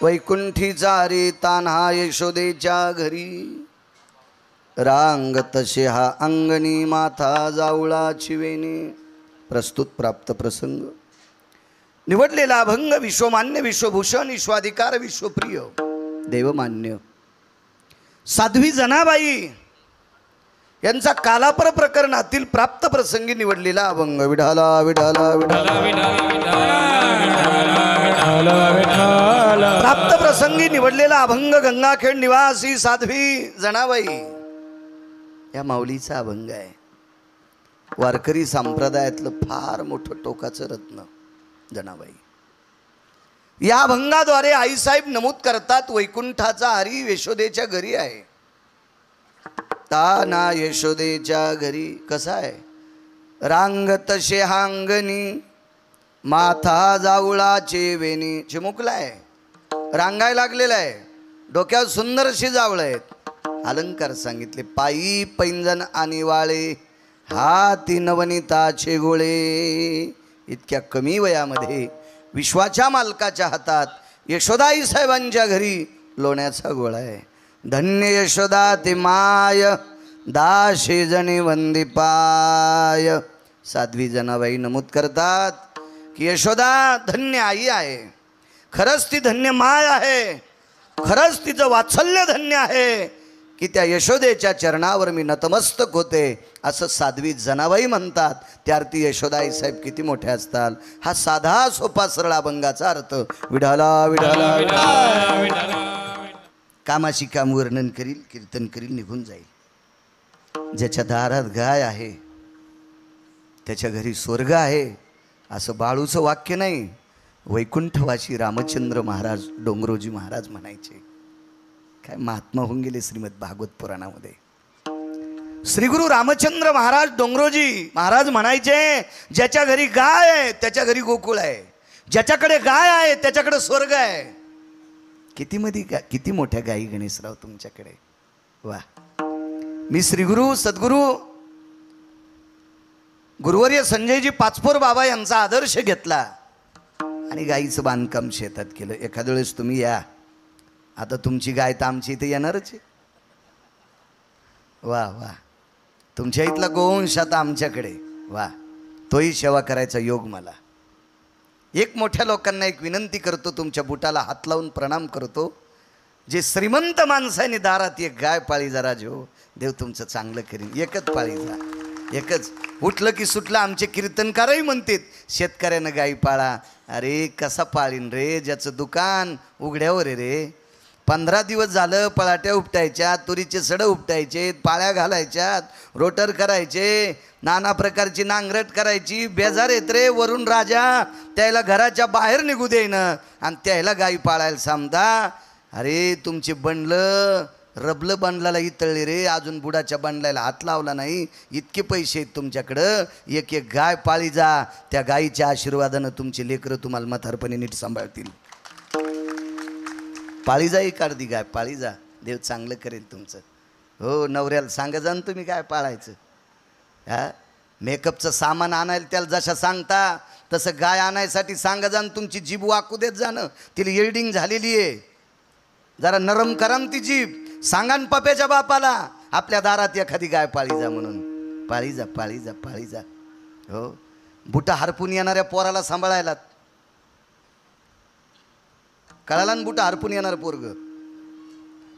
वैकुंठीचा रे तान्हा यशोदेच्या घरी, रांग तसे हा अंगणी माथा जावळाची वेणी. प्रस्तुत प्राप्त प्रसंग. निवडलेला अभंग विश्वमान्य विश्वभूषण विश्वाधिकार विश्वप्रिय देवमान्य साध्वी जनाबाई यांचा कालापर प्रकरणातील प्राप्त प्रसंगी निवडलेला अभंग. विठाला विठाला प्राप्त प्रसंगी निवडलेला अभंग गंगाखेड निवासी साध्वी जनाबाई या माऊलीचा अभंग आहे. वारकरी संप्रदायातलं फार मोठं टोकाचं रत्न जनाबाई. या अभंगाद्वारे आईसाहेब नमूद करतात वैकुंठाचा हरी यशोदेच्या घरी आहे. ताना यशोदेच्या घरी कसा आहे. रांग तसे हांगणी माथा जावळाचे वेणी. चिमुकला आहे, रांगायला लागलेला आहे, डोक्यावर सुंदरशी जावळ आहेत. अलंकार सांगितले. पायी पैंजण आणि वाळे हाती नवनीताचे गोळे. इतक्या कमी वयामध्ये विश्वाच्या मालकाच्या हातात यशोदाई साहेबांच्या घरी लोण्याचा गोळा आहे. धन्य यशोदा ते माय दाशे जणी वंदीपाय. साध्वी जनाबाई नमूद करतात की यशोदा धन्य आई आहे, खरंच ती धन्य माय आहे, खरंच तिचं वात्सल्य धन्य आहे की त्या यशोदेच्या चरणावर मी नतमस्तक होते असं साध्वी जनाबाई म्हणतात. त्यार्थी यशोदाई साहेब किती मोठे असतात. हा साधा सोपा सरळ अभंगाचा अर्थ. विठाला विठाला कामाशी काम वर्णन करील, कीर्तन करील, निघून जाईल. ज्याच्या दारात गाय आहे त्याच्या घरी स्वर्ग आहे असं बाळूचं वाक्य नाही. वैकुंठवासी रामचंद्र महाराज डोंगरोजी महाराज म्हणायचे. काय महात्मा होऊन गेले श्रीमद भागवत पुराणामध्ये. श्री गुरु रामचंद्र महाराज डोंगरोजी महाराज म्हणायचे ज्याच्या घरी गाय आहे त्याच्या घरी गोकुळ आहे, ज्याच्याकडे गाय आहे त्याच्याकडे स्वर्ग आहे. किती मोठ्या गायी गणेशराव तुमच्याकडे. वा. मी श्री गुरु सद्गुरु गुरुवर्य संजयजी पाचपोर बाबा यांचा आदर्श घेतला आणि गाईचं बांधकाम शेतात केलं. एखाद्या वेळेस तुम्ही या. आता तुमची गाय तर आमची इथे येणारच आहे. वा वा. तुमच्या इथला गोवंश आता आमच्याकडे. वा. तोही सेवा करायचा योग मला. एक मोठ्या लोकांना एक विनंती करतो, तुमच्या बुटाला हात लावून प्रणाम करतो. जे श्रीमंत माणसाने दारात एक गाय पाळी जरा जो देव तुमचं चांगलं करीन. एकच पाळी जा, एकच. उठलं की सुटलं. आमचे कीर्तनकारही म्हणतात शेतकऱ्यानं गाई पाळा. अरे कसा पाळीन रे, ज्याचं दुकान उघड्यावर आहे रे. 15 दिवस झालं पळाट्या उपटायच्या, तुरीचे सडं उपटायचे, पाळ्या घालायच्यात, रोटर करायचे, नाना प्रकारची नांगरट करायची. बेजार येत रे वरून राजा, त्याला घराच्या बाहेर निघू देईनं आणि त्याला गाई पाळायला सांगता. अरे तुमचे बंडलं रबलं बंडलाला इतळले रे, अजून बुडाच्या बंडलाला हात लावला नाही. इतके पैसे आहेत तुमच्याकडं. एक एक गाय पाळी जा. त्या गायीच्या आशीर्वादानं तुमचे लेकरं तुम्हाला म्हातारपणी नीट सांभाळतील. पाळी जा एक अर्धी गाय पाळी जा, देव चांगलं करेल तुमचं. हो. नवऱ्याला सांगा जा तुम्ही काय पाळायचं. हा. मेकअपचं सामान आणायला त्याला जशा सांगता तसं गाय आणायसाठी सांगा जा. तुमची जीभ वाकू देत जाणं. तिला येल्डिंग झालेली आहे, जरा नरम कराम ती जीभ. सांगा न पप्याच्या बापाला आपल्या दारात एखादी गाय पाळी जा म्हणून. पाळी जा पाळी जा पाळी जा. हो. बुटा हरपून येणाऱ्या पोराला सांभाळायला कळाला ना. बुटा हरपून येणार पोरग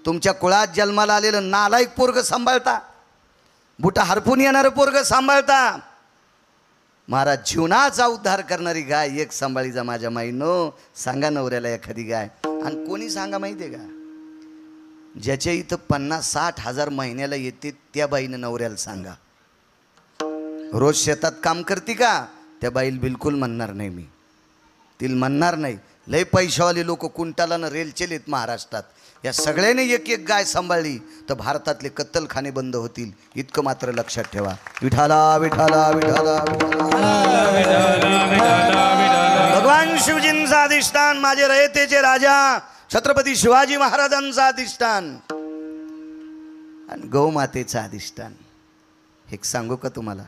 तुमच्या कुळात जन्माला आलेलं नालायक पोरग सांभाळता, बुटा हरपून येणारं पोरग सांभाळता. महाराज जीवनाचा उद्धार करणारी गाय एक सांभाळी जा माझ्या माईनो. सांगा नवऱ्याला एखादी गाय. आणि कोणी सांगा माहिती आहे का, ज्याच्या इथं 50-60 हजार महिन्याला येते त्या बाईनं नवऱ्याला सांगा. रोज शेतात काम करते का, त्या बाईला बिलकुल म्हणणार नाही मी. तिला म्हणणार नाही. लय पैशावाले लोक कुंटालानं रेलचेल आहेत महाराष्ट्रात. या सगळ्यांनी एक एक गाय सांभाळली तर भारतातले कत्तलखाने बंद होतील. इतकं मात्र लक्षात ठेवा. विठाला विठाला विठाला. भगवान शिवजींचा अधिष्ठान, माझे रयतेचे राजा छत्रपती शिवाजी महाराजांचा अधिष्ठान आणि गौमातेचं अधिष्ठान. एक सांगू का तुम्हाला,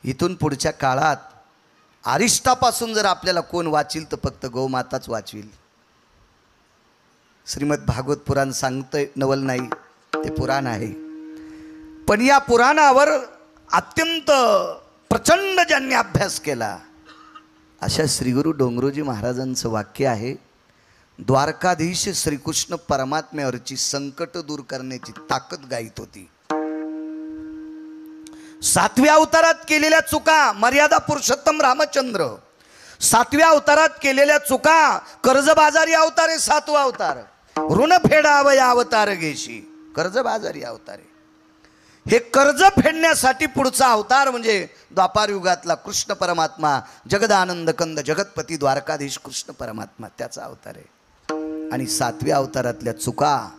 इथून पुढच्या काळात अरिष्टापासून जर आपल्याला कोण वाचील तर फक्त गौमाताच वाचवील. श्रीमद भागवत पुराण सांगतंय, नवल नाही, ते पुराण आहे. पण या पुराणावर अत्यंत प्रचंड ज्यांनी अभ्यास केला अशा श्रीगुरु डोंगरोजी महाराजांचं वाक्य आहे, द्वारकाधीश श्रीकृष्ण परमात्म्यावरची संकट दूर करण्याची ताकद गायत होती. 7व्या अवतारात केलेल्या चुका, मर्यादा पुरुषोत्तम रामचंद्र 7व्या अवतारात केलेल्या चुका, कर्जबाजारी अवतार आहे 7वा अवतार, ऋण फेडावया अवतार घेशी, कर्जबाजारी अवतार आहे. हे कर्ज फेडण्यासाठी पुढचा अवतार म्हणजे द्वापार युगातला कृष्ण परमात्मा, जगदानंद कंद जगतपती द्वारकाधीश कृष्ण परमात्मा, त्याचा अवतार आहे. आणि 7व्या अवतारातल्या चुका,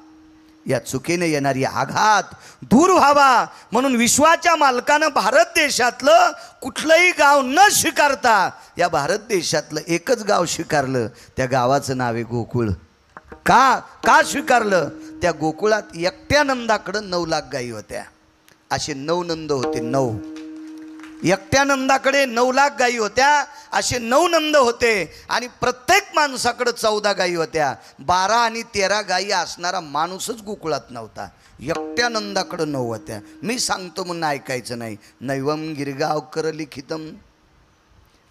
या चुकीने येणारी आघात दूर व्हावा म्हणून विश्वाच्या मालकानं भारत देशातलं कुठलंही गाव न स्वीकारता या भारत देशातलं एकच गाव स्वीकारलं. त्या गावाचं नाव आहे गोकुळ. का स्वीकारलं? त्या गोकुळात एकट्या नंदाकडं 9 लाख गायी होत्या. असे 9 नंद होते. 9 एकट्या नंदाकडे 9 लाख गायी होत्या. असे 9 नंद होते आणि प्रत्येक माणसाकडे 14 गायी होत्या. 12 आणि 13 गायी असणारा माणूसच गोकुळात नव्हता. एकट्या नंदाकडे 9 होत्या. मी सांगतो म्हणून ऐकायचं नाही. नैवम गिरगावकर लिखितम,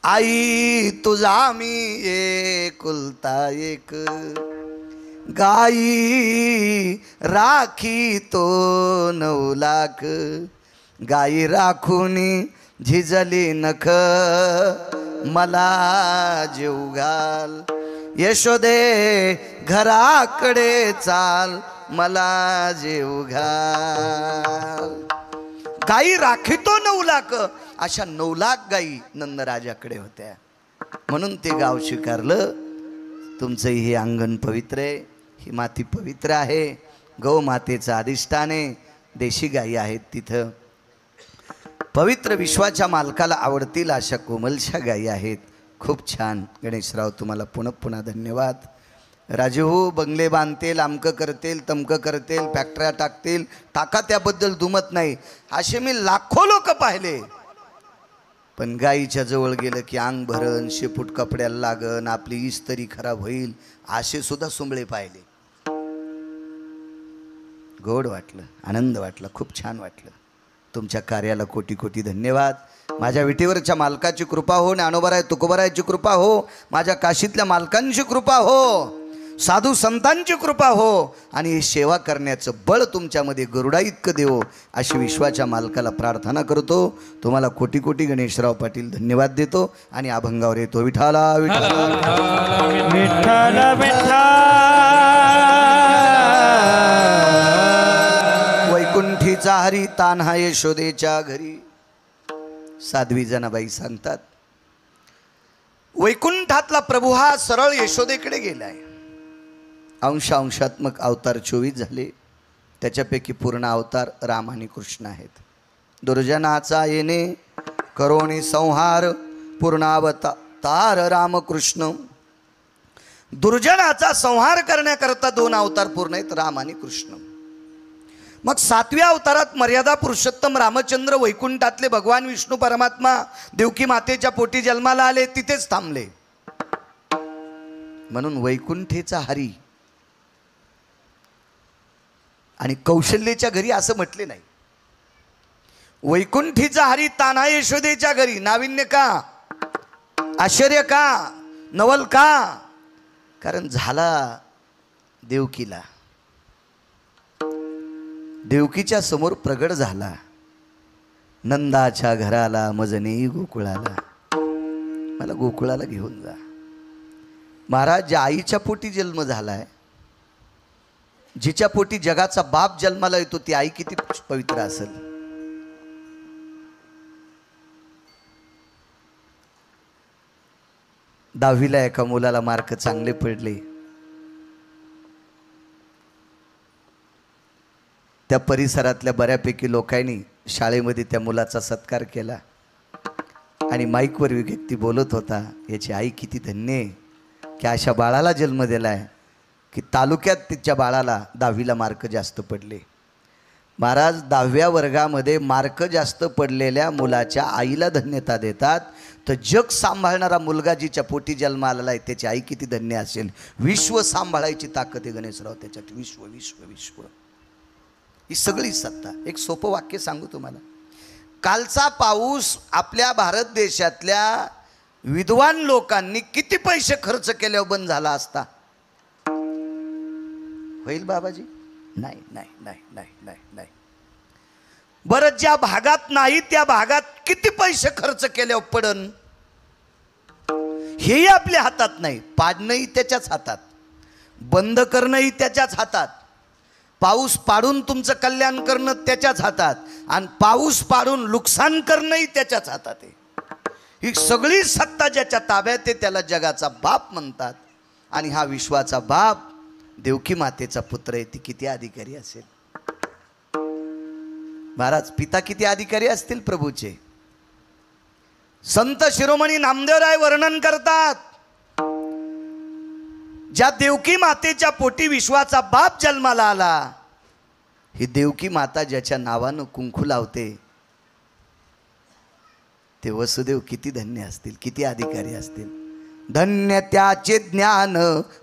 आई तुझा मी एकुलता एक, गाई राखी तो 9 लाख, गाई राखुनी झिजली नख, मला जीव घाल, यशोदे घराकडे चाल, मला जीव घाल. गाई राखीतो 9 लाख, अशा 9 लाख गाई नंदराजाकडे होत्या. म्हणून ते गाव स्वीकारलं. तुमचं हे अंगण पवित्र आहे, ही माती पवित्र आहे, गौ मातेचं अधिष्ठान आहे, देशी गायी आहेत तिथं, पवित्र विश्वाच्या मालकाला आवडतील अशा कोमलशा गायी आहेत. खूप छान. गणेशराव तुम्हाला पुन्हा धन्यवाद. राजू बंगले बांधतील, अमकं करतील, तमकं करतील, फॅक्टऱ्या टाकतील, टाका, त्याबद्दल दुमत नाही. असे मी लाखो लोक पाहिले. पण गायीच्या जवळ गेलं की अंग भरण, शेपूट कपड्याला लागन, आपली इस्त्री खराब होईल, असे सुद्धा सुंबळे पाहिले. गोड वाटलं, आनंद वाटला, खूप छान वाटलं. तुमच्या कार्याला कोटी कोटी धन्यवाद. माझ्या विटेवरच्या मालकाची कृपा हो, ज्ञानोबराय तुकोबरायची कृपा हो, माझ्या काशीतल्या मालकांची कृपा हो, साधू संतांची कृपा हो, आणि हे सेवा करण्याचं बळ तुमच्यामध्ये गरुडा इतकं देवो अशी विश्वाच्या मालकाला प्रार्थना करतो. तुम्हाला कोटी कोटी गणेशराव पाटील धन्यवाद देतो आणि अभंगावर येतो. विठाला विठाला विठाला विठा, वैकुंठीचा हरी तान्हा यशोदेच्या घरी. साध्वी जनाबाई सांगतात, वैकुंठातला प्रभू हा सरळ यशोदेकडे गेलाय. अंशात्मक अवतार 24 झाले, त्याच्यापैकी पूर्ण अवतार राम आणि कृष्ण आहेत. दुर्जनाचा येणे करोणी संहार, पूर्णावतार रामकृष्ण. दुर्जनाचा संहार करण्याकरता 2 अवतार पूर्ण आहेत, राम आणि कृष्ण. मग 7व्या अवतारात मर्यादा पुरुषोत्तम रामचंद्र वैकुंठातले भगवान विष्णू परमात्मा देवकी मातेच्या पोटी जन्माला आले, तिथेच थांबले. म्हणून वैकुंठेचा हरी आणि कौशल्याच्या घरी असं म्हटले नाही. वैकुंठीचा हरी तान्हा यशोदेच्या घरी. नाविन्य का, आश्चर्य का, नवल का? कारण झाला देवकीला, देवकीच्या समोर प्रगट झाला. नंदाच्या घराला मजने गोकुळाला, मला गोकुळाला घेऊन जा. महाराज, ज्या आईच्या पोटी जन्म झालाय, जिच्या पोटी जगाचा बाप जन्माला येतो, ती आई किती पवित्र असेल. दहावीला एका मुलाला मार्क चांगले पडले. त्या परिसरातल्या बऱ्यापैकी लोकांनी शाळेमध्ये त्या मुलाचा सत्कार केला आणि माईकवर व्यक्ती बोलत होता, याची आई किती धन्य आहे की अशा बाळाला जन्म दिलाय, की तालुक्यात तिच्या बाळाला 10वीला मार्क जास्त पडले. महाराज, 10व्या वर्गामध्ये मार्क जास्त पडलेल्या मुलाच्या आईला धन्यता देतात. तर जग सांभाळणारा मुलगा जिच्या पोटी जन्माला आहे त्याची आई किती धन्य असेल. विश्व सांभाळायची ताकद आहे गणेशराव त्याच्यात. विश्व विश्व विश्व ही सगळी सत्ता. एक सोपं वाक्य सांगू तुम्हाला. कालचा पाऊस आपल्या भारत देशातल्या विद्वान लोकांनी किती पैसे खर्च केल्यावर बंद झाला असता? होईल बाबाजी? नाही नाही नाही नाही नाही नाही. बरं, ज्या भागात नाही त्या भागात किती पैसे खर्च केल्यावर पडन हेही आपल्या हातात नाही. पाडणंही त्याच्याच हातात, बंद करणंही त्याच्याच हातात, पाऊस पाडून तुमचं कल्याण करणं त्याच्याच हातात, आणि पाऊस पाडून नुकसान करणंही त्याच्याच हातात आहे. ही सगळी सत्ता ज्याच्या ताब्यात आहे त्याला जगाचा बाप म्हणतात. आणि हा विश्वाचा बाप देवकी मातेचा पुत्र आहे. ती किती अधिकारी असेल महाराज? पिता किती अधिकारी असतील प्रभूचे? संत शिरोमणी नामदेवराय वर्णन करतात, ज्या देवकी मातेच्या पोटी विश्वाचा बाप जन्माला आला, ही देवकी माता ज्याच्या नावानं कुंकू लावते, ते वसुदेव किती धन्य असतील, किती अधिकारी असतील. धन्य त्याचे ज्ञान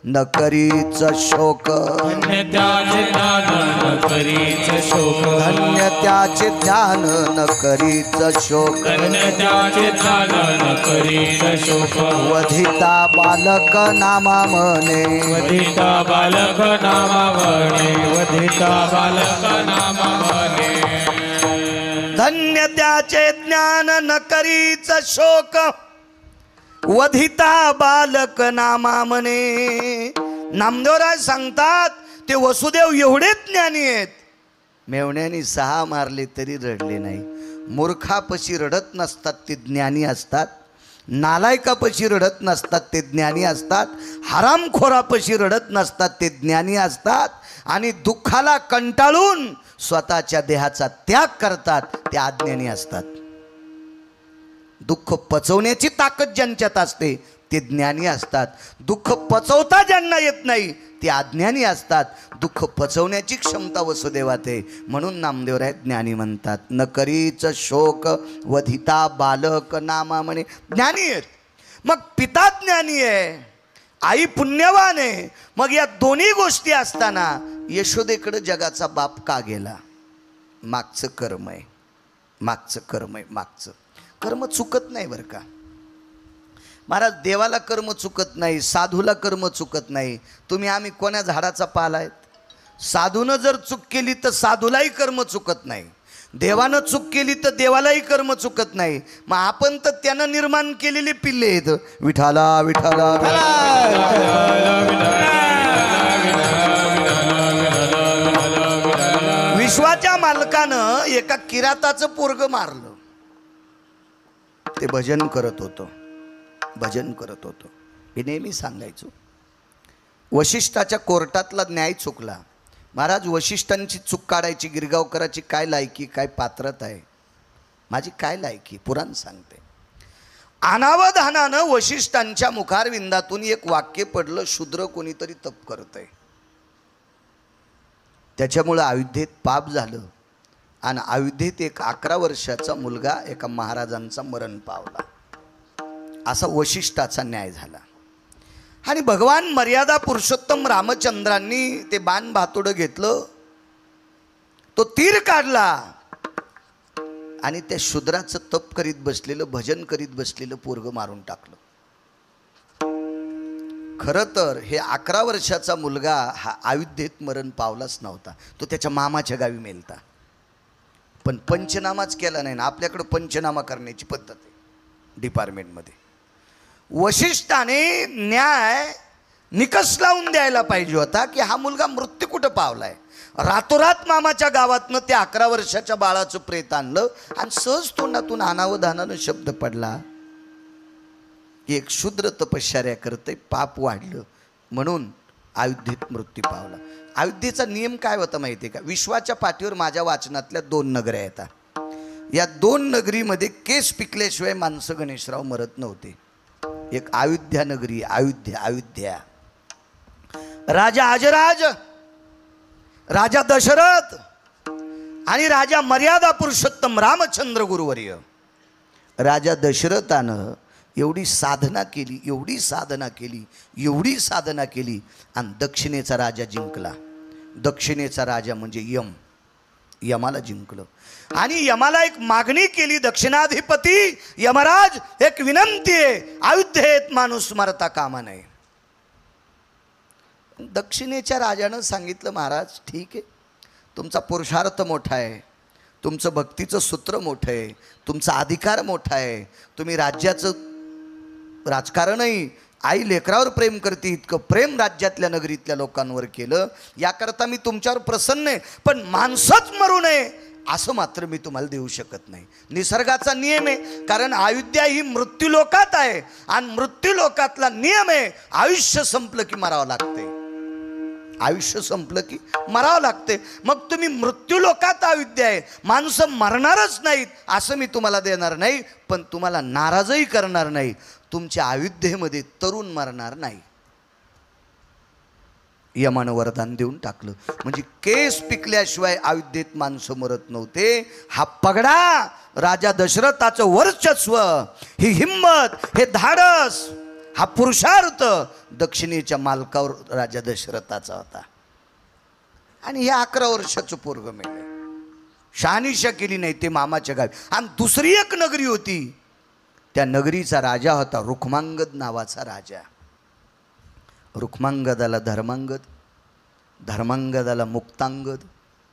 न करीच शोक, धन्य त्याचे ज्ञान न करीच शोक, धन्य त्याचे ज्ञान न करीच शोक, धन्य त्याचे ज्ञान न करीच शोक. वधिता बालक नामा म्हणे, वधिता बालक नामा म्हणे, वधिता बालक नामा म्हणे. धन्य त्याचे ज्ञान न करीच शोक, वधिता बालक नामा म्हणे. नामदेवराय सांगतात ते वसुदेव एवढे ज्ञानी आहेत, मेवण्याने 6 मारले तरी रडले नाही. मूर्खापशी रडत नसतात ते ज्ञानी असतात, नालायकापशी रडत नसतात ते ज्ञानी असतात, हरामखोरापशी रडत नसतात ते ज्ञानी असतात, आणि दुःखाला कंटाळून स्वतःच्या देहाचा त्याग करतात ते अज्ञानी असतात. दुःख पचवण्याची ताकद ज्यांच्यात असते ते ज्ञानी असतात. दुःख पचवता ज्यांना येत नाही ते अज्ञानी असतात. दुःख पचवण्याची क्षमता वसुदेवात आहे, म्हणून नामदेवराय ज्ञानी म्हणतात. न करीच शोक, वधिता बालक नामा म्हणे. ज्ञानी आहेत. मग पिता ज्ञानी आहे, आई पुण्यवान आहे. मग या दोन्ही गोष्टी असताना यशोदेकडे जगाचा बाप का गेला? मागचं कर्म आहे, मागचं कर्म आहे. मागचं कर्म चुकत नाही बरं का महाराज. देवाला कर्म चुकत नाही, साधूला कर्म चुकत नाही. तुम्ही आम्ही कोण्या झाडाचा पाला आहेत? साधूनं जर चूक केली तर साधूलाही कर्म चुकत नाही, देवानं चूक केली तर देवालाही कर्म चुकत नाही. मग आपण तर त्यानं निर्माण केलेले पिल्ले आहेत. विठाला विठाला विश्वाच्या मालकानं एका किराताचं पोरग मारलं. ते भजन करत होतं, भजन करत होतं. हे नेहमी सांगायचो. वशिष्ठाच्या कोर्टातला न्याय चुकला. महाराज, वशिष्ठांची चूक काढायची गिरगावकराची काय लायकी, काय पात्रता आहे? माझी काय लायकी? पुराण सांगते. अनावधानानं वशिष्ठांच्या मुखारविंदातून एक वाक्य पडलं, शूद्र कोणीतरी तप करतंय. त्याच्यामुळं अयोध्येत पाप झालं, आणि अयोध्येत एक 11 वर्षाचा मुलगा एका महाराजांचा मरण पावला. असा वशिष्ठाचा न्याय झाला. आणि भगवान मर्यादा पुरुषोत्तम रामचंद्रांनी ते बाण भातोडं घेतलं, तो तीर काढला, आणि त्या शूद्राचं तप करीत बसलेलं, भजन करीत बसलेलं पोरग मारून टाकलं. खरं तर हे 11 वर्षाचा मुलगा हा अयोध्येत मरण पावलाच नव्हता, तो त्याच्या मामाच्या गावी मेलता. पण पंचनामाच केला नाही ना. आपल्याकडं पंचनामा करण्याची पद्धत आहे डिपार्टमेंटमध्ये. वशिष्ठाने न्याय निकष लावून द्यायला पाहिजे होता की हा मुलगा मृत्यू कुठं पावलाय. रातोरात मामाच्या गावातनं त्या 11 वर्षाच्या बाळाचं प्रेत आणलं, आणि सहज तोंडातून अनावधानानं शब्द पडला की एक शूद्र तपश्चर्या करते, पाप वाढलं म्हणून अयोध्येत मृत्यू पावला. अयोध्येचा नियम काय होता माहिती आहे का? विश्वाच्या पाठीवर माझ्या वाचनातल्या 2 नगऱ्या येतात. या 2 नगरीमध्ये केस पिकल्याशिवाय माणसं गणेशराव मरत नव्हते. एक अयोध्या नगरी, अयोध्या. राजा अजराज, राजा दशरथ आणि राजा मर्यादा पुरुषोत्तम रामचंद्र गुरुवर्य. राजा दशरथानं एवढी साधना केली, एवढी साधना केली, एवढी साधना केली आणि दक्षिणेचा राजा जिंकला. दक्षिणेचा राजा म्हणजे यम. यमाला जिंकलं आणि यमाला एक मागणी केली. दक्षिणाधिपती यमराज, एक विनंती आहे, अयोध्येत माणूस मरता कामा नये. दक्षिणेच्या राजानं सांगितलं, महाराज ठीक आहे, तुमचा पुरुषार्थ मोठा आहे, तुमचं भक्तीचं सूत्र मोठं आहे, तुमचा अधिकार मोठा आहे, तुम्ही राज्याचं राजकारणही आई लेकरावर प्रेम करते इतकं प्रेम राज्यातल्या नगरीतल्या लोकांवर केलं, याकरता मी तुमच्यावर प्रसन्न आहे, पण माणसंच मरू नये असं मात्र मी तुम्हाला देऊ शकत नाही. निसर्गाचा नियम आहे, कारण अयोध्या ही मृत्यूलोकात आहे आणि मृत्यूलोकातला नियम आहे, आयुष्य संपलं की मरावं लागते. आयुष्य संपलं की मरावं लागते. मग तुम्ही मृत्यूलोकात अयोध्या आहे, माणसं मरणारच नाहीत असं मी तुम्हाला देणार नाही, पण तुम्हाला नाराजही करणार नाही. तुमच्या अयोध्येमध्ये तरुण मरणार नाही. यमानं वरदान देऊन टाकलं. म्हणजे केस पिकल्याशिवाय अयोध्येत माणसं मरत नव्हते. हा पगडा राजा दशरथाचं वर्चस्व, ही हिम्मत, हे धाडस, हा पुरुषार्थ दक्षिणेच्या मालकावर राजा दशरथाचा होता. आणि हे 11 वर्षाचं पोरग मेले. शहानिशा केली नाही ते मामाच्या गावी. आणि दुसरी एक नगरी होती, त्या नगरीचा राजा होता रुक्मांगद नावाचा राजा. रुक्मांगदाला धर्मांगद, धर्मांगदाला मुक्तांगद,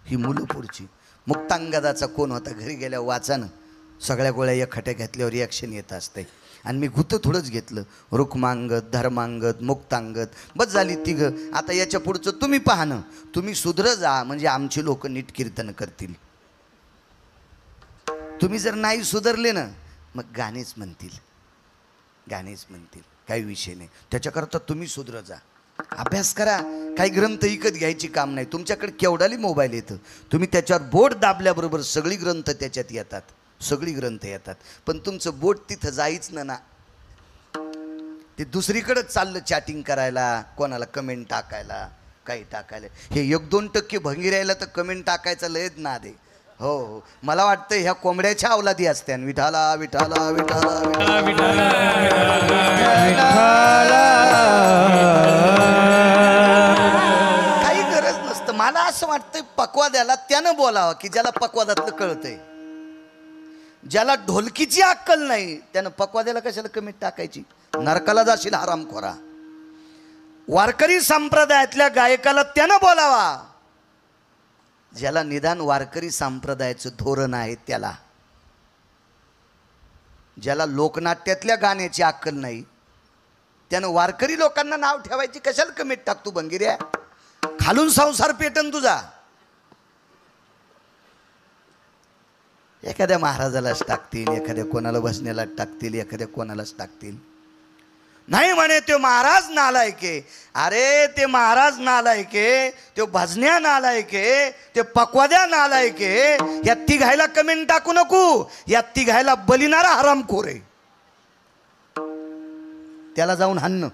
ही मुलं पुढची. मुक्तांगदाचा कोण होता घरी गेल्यावर वाचा ना, सगळ्या गोळ्या एकखट्या घेतल्यावर रिॲक्शन येत असते. आणि मी गुतं थोडंच घेतलं, रुक्मांगद, धर्मांगद, मुक्तांगद, बस झाली तिघं. आता याच्या पुढचं तुम्ही पाहणं, तुम्ही सुधर जा म्हणजे आमची लोक नीट कीर्तन करतील. तुम्ही जर नाही सुधरले ना मग गाणेच म्हणतील, गाणेच म्हणतील, काही विषय नाही. त्याच्याकरता तुम्ही सुधर जा, अभ्यास करा. काही ग्रंथ विकत घ्यायची काम नाही. तुमच्याकडे केवढाली मोबाईल येतं, तुम्ही त्याच्यावर बोट दाबल्याबरोबर सगळी ग्रंथ त्याच्यात येतात, सगळी ग्रंथ येतात. पण तुमचं बोट तिथं जाईच ना, ते दुसरीकडेच चाललं चॅटिंग करायला, कोणाला कमेंट टाकायला, काही टाकायला. हे 1-2% भंगीरायला तर कमेंट टाकायचं लयच ना दे. हो हो, मला वाटतं ह्या कोंबड्याच्या अवलादी असत्या. विठाला विठाला विठाला विठाला, काही गरज नसतं. मला असं वाटतंय पक्वाद्याला त्यानं बोलावं की ज्याला पक्वादातलं कळतंय. ज्याला ढोलकीची अक्कल नाही त्यानं पक्वाद्याला कशाला कमेंट टाकायची. नरकाला जाशील हरामखोरा. वारकरी संप्रदायातल्या गायकाला त्यानं बोलावा ज्याला निदान वारकरी संप्रदायाचं धोरण आहे त्याला. ज्याला लोकनाट्यातल्या गाण्याची अक्कल नाही त्यानं वारकरी लोकांना नाव ठेवायची कशाला कमेंट टाकतो बंगिऱ्या. खालून संसार पेटन तुझा. एखाद्या महाराजालाच टाकतील, एखाद्या कोणाला भजनेला टाकतील, एखाद्या कोणालाच टाकतील. नाही म्हणे तो महाराज नालायक आहे. अरे ते महाराज नालायक आहे, तो भजन्या नालायक आहे, ते पक्वाद्या नालायक आहे. या तिघायला कमेंट टाकू नको. या तिघायला बलिणारा हरामखोर आहे, त्याला जाऊन हाणणं.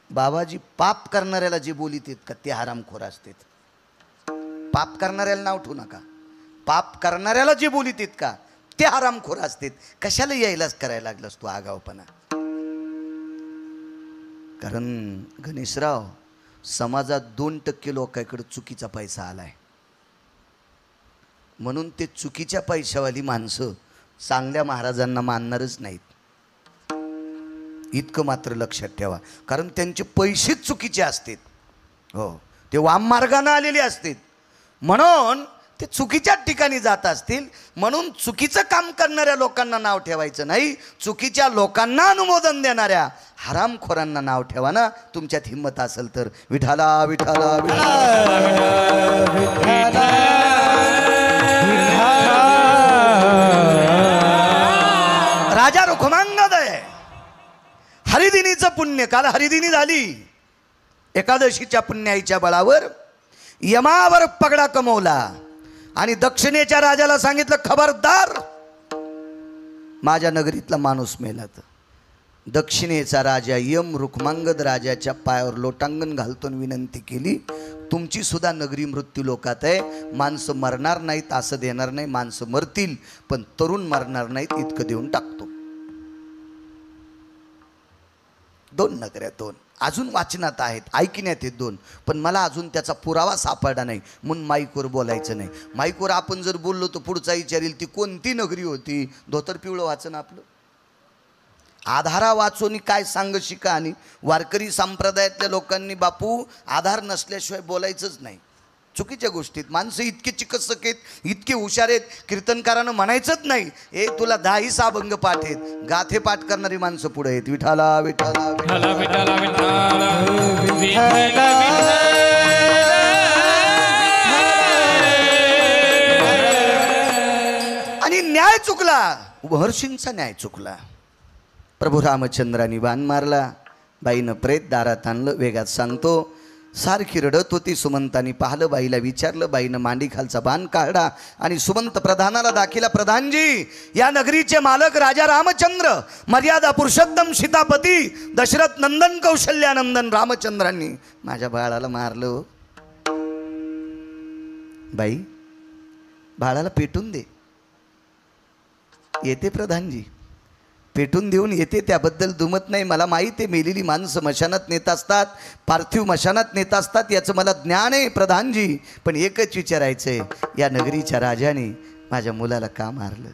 बाबाजी पाप करणाऱ्याला जे बोलित का ते हरामखोर असतात. पाप करणाऱ्याला नाव ठेवू नका. पाप करणाऱ्याला जे बोलित का ते हरामखोर असतात. कशाला यायलाच करायला लागलास तू आगावपणा. कारण गणेशराव, समाजात 2% लोकांकडे चुकीचा पैसा आलाय. म्हणून ते चुकीच्या पैशावाली माणसं चांगल्या महाराजांना मानणारच नाहीत. इतकं मात्र लक्षात ठेवा. कारण त्यांचे पैसेच चुकीचे असतात. हो, ते वाम मार्गाने आलेले असतात. म्हणून ते चुकीच्या ठिकाणी जात असतील. म्हणून चुकीचं काम करणाऱ्या लोकांना नाव ठेवायचं नाही. चुकीच्या लोकांना अनुमोदन देणाऱ्या हरामखोरांना नाव ठेवा ना, तुमच्यात हिंमत असेल तर. विठाला विठाला राजा रुक्मांगद आहे. हरिदिनीचं पुण्य, काल हरिदिनी झाली. एकादशीच्या पुण्याईच्या बळावर यमावर पगडा कमवला आणि दक्षिणेच्या राजाला सांगितलं, खबरदार माझ्या नगरीतला माणूस मेला तर. दक्षिणेचा राजा यम रुक्मांगद राजाच्या पायावर लोटांगण घालतून विनंती केली, तुमची सुद्धा नगरी मृत्यू लोकात आहे. माणसं मरणार नाहीत असं देणार नाही, माणसं मरतील पण तरुण मरणार नाहीत इतकं देऊन टाकतो. 2 नगऱ्या, 2 अजून वाचनात आहेत, ऐकण्यात आहेत 2, पण मला अजून त्याचा पुरावा सापडला नाही म्हणून माईकवर बोलायचं नाही. माईकवर आपण जर बोललो तर पुढचा विचारेल ती कोणती नगरी होती, धोतर पिवळं वाचन आपलं. आधारा वाचून काय सांग शिका. आणि वारकरी संप्रदायातल्या लोकांनी बापू आधार नसल्याशिवाय बोलायचंच नाही. चुकीच्या गोष्टीत माणसं इतके चिकित्सक आहेत, इतके हुशार आहेत, कीर्तनकारानं म्हणायचंच नाही ए तुला 10 अभंग पाठ आहेत, गाथे पाठ करणारी माणसं पुढे आहेत. विठाला विठाला विठ्ठला विठ्ठला विठ्ठला आणि न्याय चुकला, महर्षींचा न्याय चुकला. प्रभू रामचंद्रांनी बाण मारला, बाईनं प्रेत दारात आणलं. वेगात सांगतो, सारखी रडत होती. सुमंतानी पाहिलं, बाईला विचारलं. बाईनं मांडी खालचा बाण काढला आणि सुमंत प्रधानाला दाखिला. प्रधानजी, या नगरीचे मालक राजा रामचंद्र, मर्यादा पुरुषोत्तम सीतापती दशरथ नंदन कौशल्यानंदन रामचंद्रांनी माझ्या बाळाला मारलं. बाई, बाळाला पेटून दे. येते प्रधानजी, पेटून देऊन येते, त्याबद्दल दुमत नाही. मला माहीत आहे मेलेली माणसं मशानात नेत असतात, पार्थिव मशानात नेत असतात, याचं मला ज्ञान आहे प्रधानजी. पण एकच विचारायचं आहे, या नगरीच्या राजाने माझ्या मुलाला का मारलं?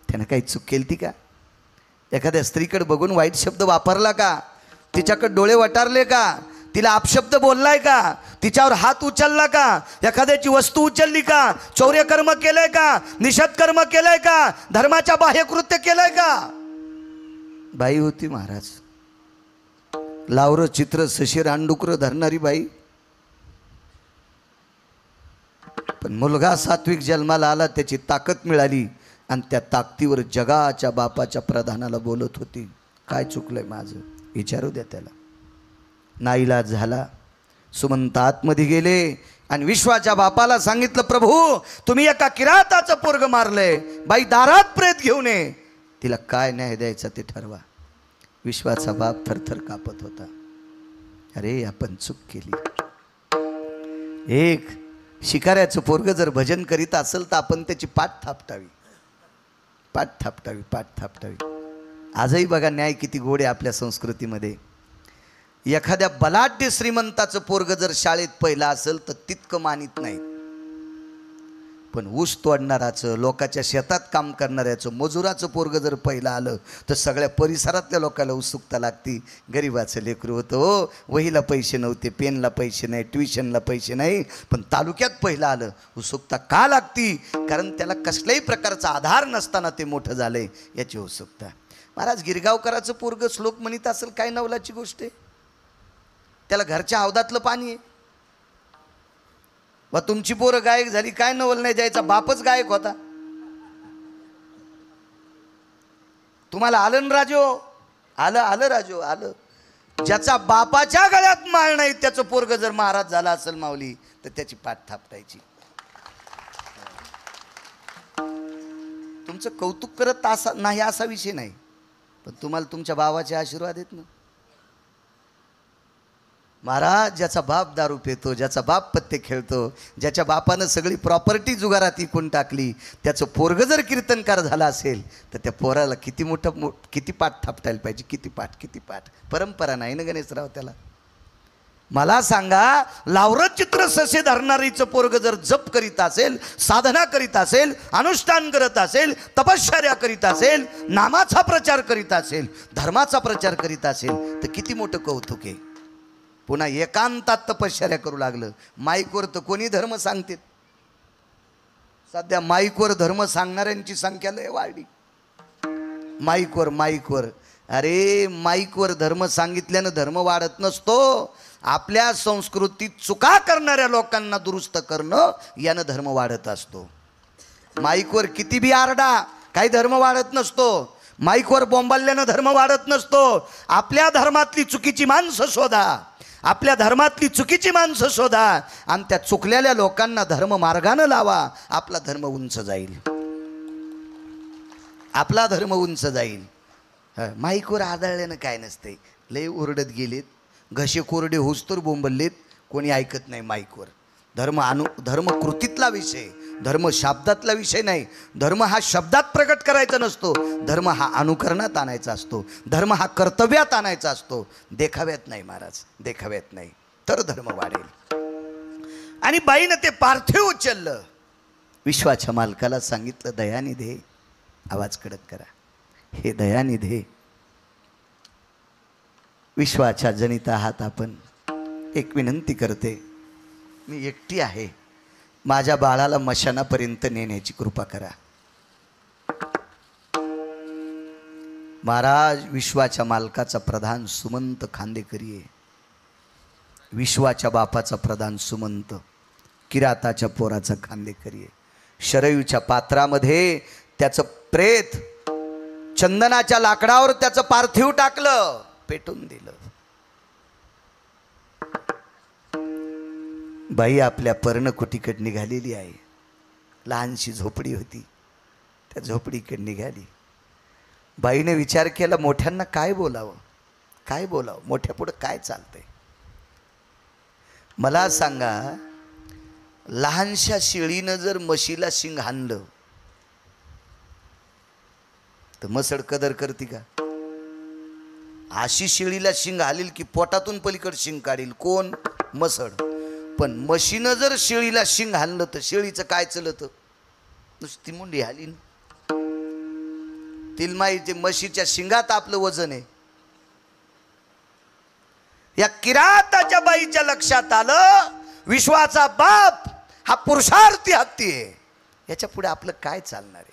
त्यानं काही चूक केली ती का? एखाद्या स्त्रीकडे बघून वाईट शब्द वापरला का? तिच्याकडे डोळे वटारले का? तिला अपशब्द बोललाय का? तिच्यावर हात उचलला का? एखाद्याची वस्तू उचलली का? चौर्यकर्म केलंय का? निषदकर्म केलंय का? धर्माच्या बाह्यकृत्य केलंय का? बाई होती महाराज, लावरं चित्र सशी रानडुकर धरणारी बाई. पण मुलगा सात्विक जन्माला आला, त्याची ताकद मिळाली आणि त्या ताकदीवर जगाच्या बापाच्या प्रधानाला बोलत होती. काय चुकलंय माझं? विचारू द्या त्याला. नाईलाज झाला. सुमंत आतमध्ये गेले आणि विश्वाच्या बापाला सांगितलं, प्रभू तुम्ही एका किराताचं पोरग मारलंय, बाई दारात प्रेत घेऊन ये, तिला काय न्याय द्यायचा ते ठरवा. विश्वाचा बाप थरथर कापत होता. अरे आपण चूक केली. एक शिकाऱ्याचं पोरग जर भजन करीत असेल तर आपण त्याची पाठ थापटावी, पाठ थापटावी, पाठ थापटावी. आजही बघा न्याय किती गोड आहे आपल्या संस्कृतीमध्ये. एखाद्या बलाढ्य श्रीमंताचं पोरग जर शाळेत पहिला असेल तर तितकं मानित नाही, पण ऊस तोडणाराचं, लोकांच्या शेतात काम करणाऱ्याचं, मजुराचं पोरग जर पहिलं आलं तर सगळ्या परिसरातल्या लोकांना उत्सुकता लागती. गरिबाचं लेकरू होतं हो, वहीला पैसे नव्हते, पेनला पैसे नाही, ट्युशनला पैसे नाही, पण तालुक्यात पहिलं आलं. उत्सुकता का लागती? कारण त्याला कसल्याही प्रकारचा आधार नसताना ते मोठं झालंय याची उत्सुकता. महाराज, गिरगावकराचं पोरग श्लोक म्हणत असेल, काय नवलाची गोष्ट आहे. त्याला घरच्या हौदातलं पाणी आहे. व तुमची पोरं गायक झाली, काय नवल नाही द्यायचा, बापच गायक होता. तुम्हाला आलं ना राजो? आलं आलं राजो आलं. ज्याचा बापाच्या गळ्यात माळ नाही त्याचं पोरग जर महाराज झाला असेल माऊली, तर त्याची पाठ थापटायची. तुमचं कौतुक करत नाही असा विषय नाही, पण तुम्हाला तुमच्या बाबाचे आशीर्वाद आहेत ना. महाराज, ज्याचा बाप दारू पितो, ज्याचा बाप पत्ते खेळतो, ज्याच्या बापानं सगळी प्रॉपर्टी जुगारात इकून टाकली, त्याचं पोरग जर कीर्तनकार झाला असेल तर त्या पोराला किती पाठ थापटायला पाहिजे. किती पाठ. परंपरा नाही ना गणेशराव त्याला. मला सांगा, लावरं चित्र ससे धरणारीचं पोरग जर जप करीत असेल, साधना करीत असेल, अनुष्ठान करत असेल, तपश्चर्या करीत असेल, नामाचा प्रचार करीत असेल, धर्माचा प्रचार करीत असेल तर किती मोठं कौतुक आहे. पुन्हा एकांतात तपश्चर्या करू लागलं. माईकवर तर कोणी धर्म सांगते. सध्या माईकवर धर्म सांगणाऱ्यांची संख्या लय वाढली. माईकवर अरे माईकवर धर्म सांगितल्यानं धर्म वाढत नसतो. आपल्या संस्कृतीत चुका करणाऱ्या लोकांना दुरुस्त करणं यानं धर्म वाढत असतो. माईकवर किती बी आरडा, काही धर्म वाढत नसतो. माईकवर बोंबाल्यानं धर्म वाढत नसतो. आपल्या धर्मातली चुकीची माणसं शोधा, आपल्या धर्मातली चुकीची माणसं शोधा आणि त्या चुकलेल्या लोकांना धर्म मार्गानं लावा. आपला धर्म उंच जाईल, आपला धर्म उंच जाईल. माईकवर आदळल्यानं काय नसते. लय ओरडत गेलेत, घसे कोरडे होस तर बोंबललेत, कोणी ऐकत नाही माईकवर. धर्म कृतीतला विषय, धर्म शब्दातला विषय नाही. धर्म हा शब्दात प्रकट करायचा नसतो. धर्म हा अनुकरणात आणायचा असतो. धर्म हा कर्तव्यात आणायचा असतो. देखाव्यात नाही महाराज, देखाव्यात नाही. तर धर्म वाढेल. आणि बाईनं ते पार्थिव उचललं. विश्वाच्या मालकाला सांगितलं, दयानिधे, आवाज कडक करा, हे दयानिधे, विश्वाच्या जनिता आहात आपण, एक विनंती करते, मी एकटी आहे, माझ्या बाळाला मशानापर्यंत नेण्याची कृपा करा. महाराज विश्वाच्या मालकाचा प्रधान सुमंत खांदेकरी आहे. विश्वाच्या बापाचा प्रधान सुमंत किराताच्या पोराचा खांदेकरी आहे. शरयूच्या पात्रामध्ये त्याचं प्रेत, चंदनाच्या लाकडावर त्याचं पार्थिव टाकलं, पेटून दिलं. बाई आपल्या पर्णकुटीकडे निघालेली आहे. लहानशी झोपडी होती, त्या झोपडीकडे निघाली. बाईने विचार केला, मोठ्यांना काय बोलावं, काय बोलावं, मोठ्या पुढं काय चालतंय. मला सांगा, लहानशा शेळीनं जर म्हशीला शिंग हाणलं तर मसड कदर करते का? अशी शेळीला शिंग हालील की पोटातून पलीकडे शिंग काढील कोण? मसड. पण म्हशीनं जर शेळीला शिंग हाणलं तर शेळीचं काय चलत? नुसती मुंडी हालीन. तिला माहिती म्हशीच्या शिंगात आपलं वजन आहे. या किराताच्या बाईच्या लक्षात आलं, विश्वाचा बाप हा पुरुषार्थी हत्ती आहे, याच्या पुढे आपलं काय चालणार आहे.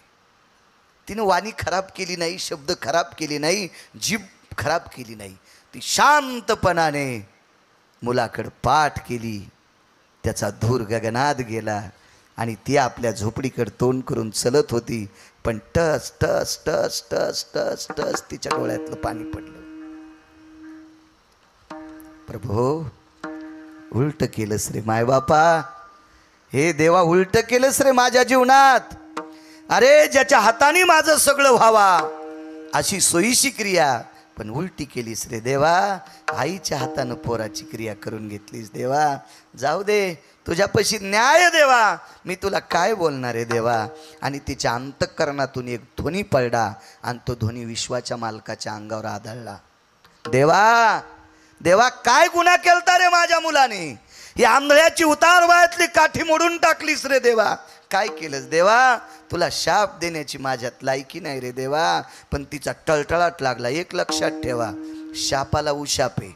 तिने वाणी खराब केली नाही, शब्द खराब केले नाही, जीभ खराब केली नाही. ती शांतपणाने मुलाकडे पाठ केली. त्याचा धूर गगनात गेला आणि ती आपल्या झोपडीकडे तोंड करून चलत होती. पण टस टस टस टस टस टस तिच्या डोळ्यातलं पाणी पडलं. प्रभो, उलट केलंस रे माय बापा, हे देवा उलट केलंस रे माझ्या जीवनात. अरे ज्याच्या हाताने माझं सगळं व्हावा अशी सोयीची क्रिया, पण उलटी केलीस रे देवा. आईच्या हातानं पोराची क्रिया करून घेतलीस देवा. जाऊ दे, तुझ्यापाशी न्याय देवा, मी तुला काय बोलणार आहे देवा. आणि तिच्या अंतःकरणातून एक ध्वनी पडला आणि तो ध्वनी विश्वाच्या मालकाच्या अंगावर आदळला. देवा, देवा काय गुन्हा केलता रे माझ्या मुलाने? ही आंधळ्याची उतार वयातली काठी मोडून टाकलीस रे देवा. काय केलंस देवा? तुला शाप देण्याची माझ्यात लायकी नाही रे देवा. पण तिचा टळटळाट लागला. एक लक्षात ठेवा, शापाला उशाप आहे,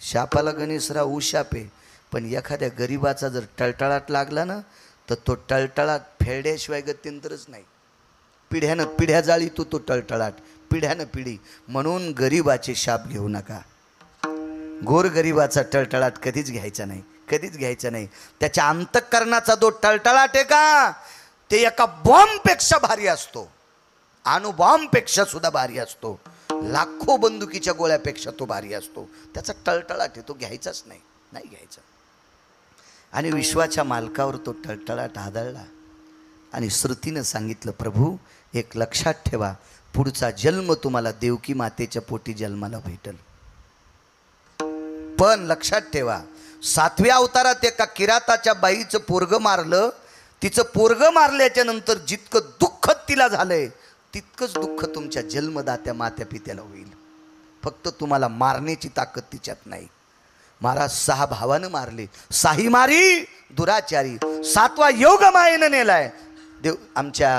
शापाला गणेशराव उशाप आहे. पण एखाद्या गरीबाचा जर टळटळाट लागला ना, तर तो टळटळाट फेड्याशिवाय गत्यंतरच नाही. पिढ्यानं पिढ्या जाळी तो टळटळाट, पिढ्यानं पिढी. म्हणून गरीबाचे शाप घेऊ नका. गोरगरिबाचा टळटळाट कधीच घ्यायचा नाही, कधीच घ्यायचा नाही. त्याच्या अंतःकरणाचा जो टळटळाट आहे का, ते एका बॉम्बपेक्षा भारी असतो, अणुबॉम्बपेक्षा सुद्धा भारी असतो, लाखो बंदुकीच्या गोळ्यापेक्षा तो भारी असतो. त्याचा टळटळाट आहे, तो घ्यायचाच नाही, नाही घ्यायचा. आणि विश्वाच्या मालकावर तो टळटळाट आदळला. आणि श्रुतीनं सांगितलं, प्रभू एक लक्षात ठेवा, पुढचा जन्म तुम्हाला देवकी मातेच्या पोटी जन्माला भेटल. पण लक्षात ठेवा, 7व्या अवतारात एका किराताच्या बाईचं पोरगं मारलं. तिचं पोरगं मारल्याच्या नंतर जितकं दुःख तिला झालंय, तितकंच दुःख तुमच्या जन्मदात्या मात्या पित्याला होईल. फक्त तुम्हाला मारण्याची ताकद तिच्यात नाही. महाराज 6 भावानं मारले, 6ही मारी दुराचारी, 7वा योग मायेनं नेलाय देव आमच्या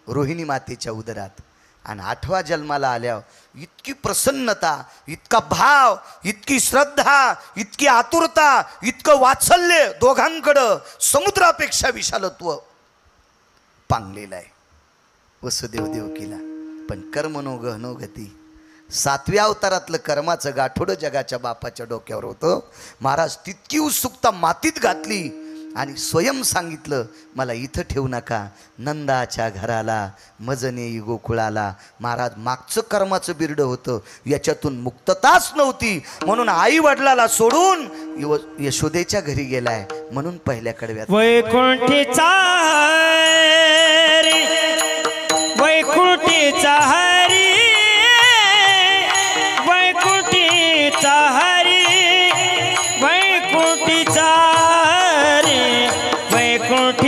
रोहिणी मातेच्या उदरात. आणि 8व्या जन्माला आल्यावर इतकी प्रसन्नता, इतका भाव, इतकी श्रद्धा, इतकी आतुरता, इतकं वात्सल्य दोघांकडं समुद्रापेक्षा विशालत्व पांगलेलं आहे वसुदेव देवकीला. पण कर्म नो गहनो गती. 7व्या अवतारातलं कर्माचं गाठोडं जगाच्या बापाच्या डोक्यावर होतं. महाराज तितकी उत्सुकता मातीत घातली आणि स्वयं सांगितलं, मला इथं ठेवू नका, नंदाच्या घराला, मजनेई गोकुळाला. महाराज मागचं कर्माचं बिरडं होतं, याच्यातून मुक्तताच नव्हती. म्हणून आई वडिलाला सोडून यशोदेच्या घरी गेलाय. म्हणून पहिल्या कडव्यात वैकुंठीचा हरी, वैकुंठीचा हरी, वैकुंठीचा हरी, वैकुंठीचा हरी, वैकुंठी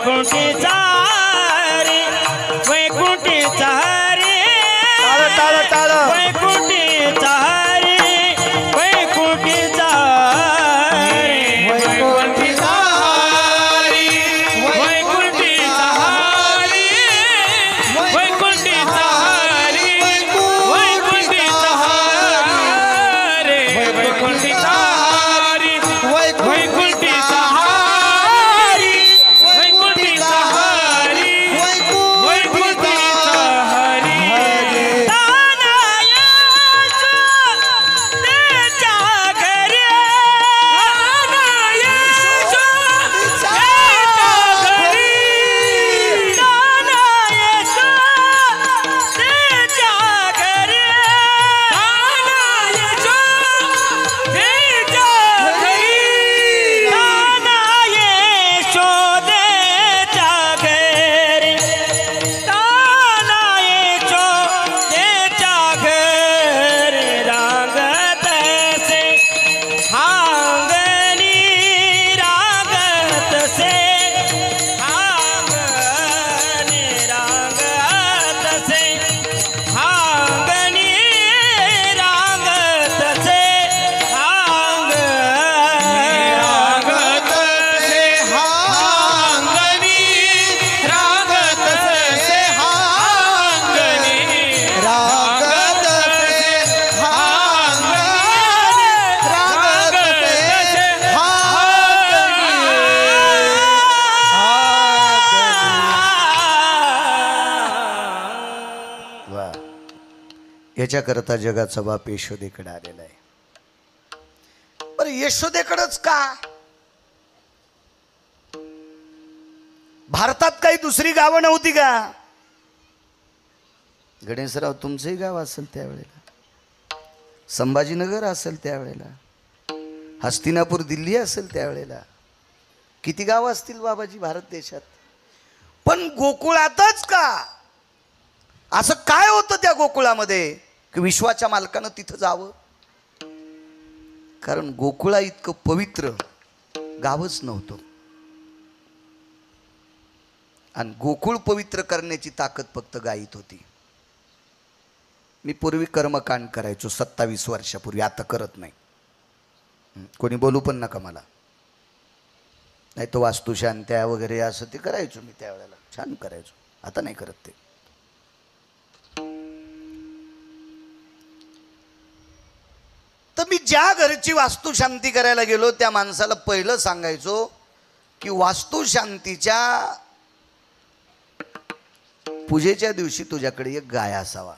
वैकुंठीचा रे वैकुंठीचा रे टाळ टाळ वैकुंठीचा रे वैकुंठीचा रे वैकुंठीचा रे वैकुंठीचा रे वैकुंठीचा रे वैकुंठीचा रे वैकुंठीचा रे वैकुंठीचा हरी वैकुंठीचा हरी वैकुंठीचा हरी तानायचो त्याच्या घरी तानायचो त्याच्या घरी तानायचो त्याच्या घरी तानायचो त्याच्या घरी ताना यशोदेच्या घरी ताना यशोदेच्या घरी रांगत से हांगणी रांगत से हांगणी रांगत से हांगणी रांगत से हांगणी रांगत से हांगणी रांगत से हांगणी रांगत से वा याच्याकरता जगाचा बाप यशोदेकडे आलेला आहे. बरं यशोदेकडंच का? भारतात काही दुसरी गावं नव्हती का? गणेशराव तुमचंही गाव असेल त्यावेळेला, संभाजीनगर असेल त्यावेळेला, हस्तिनापूर दिल्ली असेल त्यावेळेला, किती गावं असतील बाबाजी भारत देशात. पण गोकुळातच का? असं काय होतं त्या गोकुळामध्ये की विश्वाच्या मालकानं तिथं जावं? कारण गोकुळा इतकं पवित्र गावच नव्हतं. आणि गोकुळ पवित्र करण्याची ताकद फक्त गायीत होती. मी पूर्वी कर्मकांड करायचो 27 वर्षापूर्वी, आता करत नाही. कोणी बोलू पण नका मला. नाही तो वास्तुशांत्या वगैरे असं ते करायचो मी त्यावेळेला, छान करायचो. आता नाही करत ते. तर मी ज्या घरची वास्तुशांती करायला गेलो त्या माणसाला पहिलं सांगायचो की वास्तुशांतीच्या पूजेच्या दिवशी तुझ्याकडे एक गाय असावा.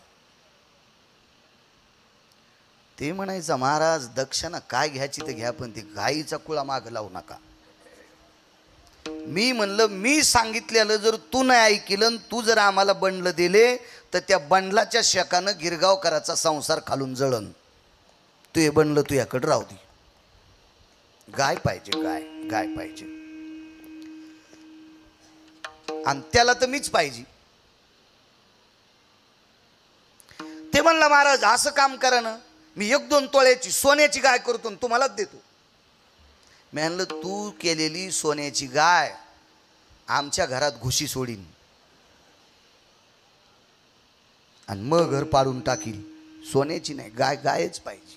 ते म्हणायचं महाराज दक्षिणा काय घ्यायची ते घ्या, पण ती गायीचा कुळा माग लावू नका. मी म्हणलं मी सांगितलेलं जर तू नाही ऐकलं, तू जर आम्हाला बंडलं दिले तर त्या बंडलाच्या शेकानं गिरगावकराचा संसार खालून जळण. तू हे बनलं तू याकडे राहू दे. गाय पाहिजे, गाय गाय पाहिजे. आणि त्याला तर मीच पाहिजे. ते म्हणलं महाराज असं काम करा ना, मी 1-2 तोळ्याची सोन्याची गाय करतो तुम्हालाच देतो. मी म्हणलं तू केलेली सोन्याची गाय आमच्या घरात घुशी सोडीन आणि मग घर पाडून टाकील. सोन्याची नाही, गाय गायच पाहिजे.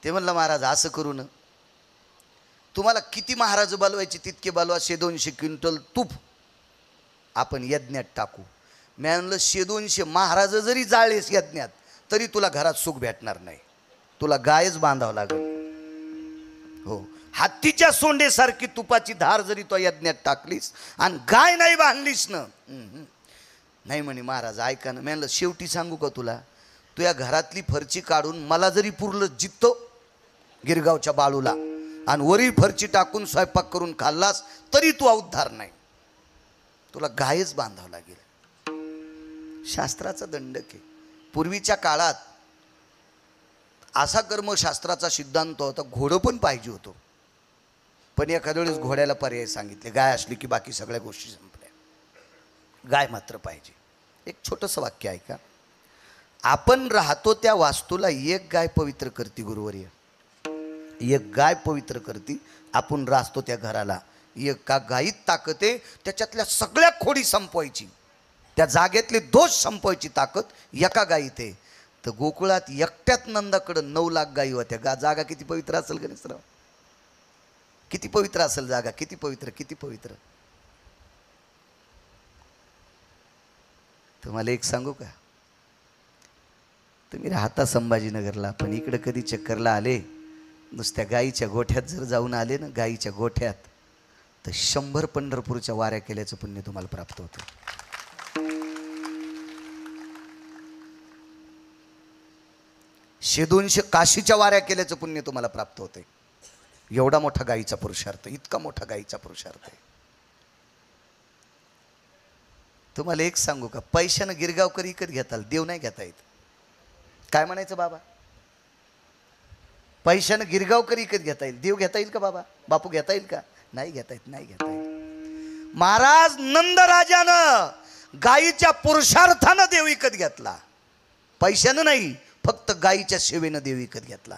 ते म्हणलं महाराज असं करू ना, तुम्हाला किती महाराज बोलवायचे तितके बोलवा, 100-200 क्विंटल तूप आपण यज्ञात टाकू. मी म्हणलं 100-200 महाराज जरी जाळेस यज्ञात तरी तुला घरात सुख भेटणार नाही. तुला गायच बांधावं लागेल. हो, हत्तीच्या सोंडेसारखी तुपाची धार जरी तो यज्ञात टाकलीस आणि गाय नाही बांधलीस ना, नाही म्हणे महाराज ऐका ना. मी म्हणलं शेवटी सांगू का तुला, तू या घरातली फरची काढून मला जरी पुरलं जित्तो गिरगावच्या बाळूला आणि वरी फरची टाकून स्वयंपाक करून खाल्लास तरी तू उद्धार नाही. तुला गायच बांधावं लागेल. शास्त्राचा दंडक आहे. पूर्वीच्या काळात असा कर्मशास्त्राचा सिद्धांत होता, घोडं पण पाहिजे होतं. पण एखाद्या वेळेस घोड्याला पर्याय सांगितले, गाय असली की बाकी सगळ्या गोष्टी संपल्या. गाय मात्र पाहिजे. एक छोटंसं वाक्य ऐका. आपण राहतो त्या वास्तूला एक गाय पवित्र करते गुरुवर्य. एक गाय पवित्र करती, आपण राचतो त्या घराला. एका गायीत ताकद आहे, त्याच्यातल्या सगळ्या खोडी संपवायची, त्या जागेतले दोष संपवायची ताकद एका गायीत आहे. तर गोकुळात एकट्यात नंदाकडं 9 लाख गायी होत्या. जागा किती पवित्र असेल गणेशराव? किती पवित्र असेल जागा? किती पवित्र, किती पवित्र. तुम्हाला एक सांगू का, तुम्ही राहता संभाजीनगरला, पण इकडे कधी चक्करला आले, नुसत्या गाईच्या गोठ्यात जर जाऊन आले ना, गाईच्या गोठ्यात, तर 100 पंढरपूरच्या वाऱ्या केल्याचं पुण्य तुम्हाला प्राप्त होतं. 100-200 काशीच्या वाऱ्या केल्याचं पुण्य तुम्हाला प्राप्त होते. एवढा मोठा गाईचा पुरुषार्थ, इतका मोठा गाईचा पुरुषार्थ आहे. तुम्हाला एक सांगू का, पैशानं गिरगावकर विकत घेताल, देव नाही घेता येत. काय म्हणायचं बाबा? पैशानं गिरगावकर विकत घेता येईल, देव घेता येईल का बाबा? बापू घेता येईल का? नाही घेता येत, नाही घेता येत. महाराज नंदराजानं गायीच्या पुरुषार्थानं देव विकत घेतला, पैशानं नाही, फक्त गायीच्या सेवेनं देव विकत घेतला.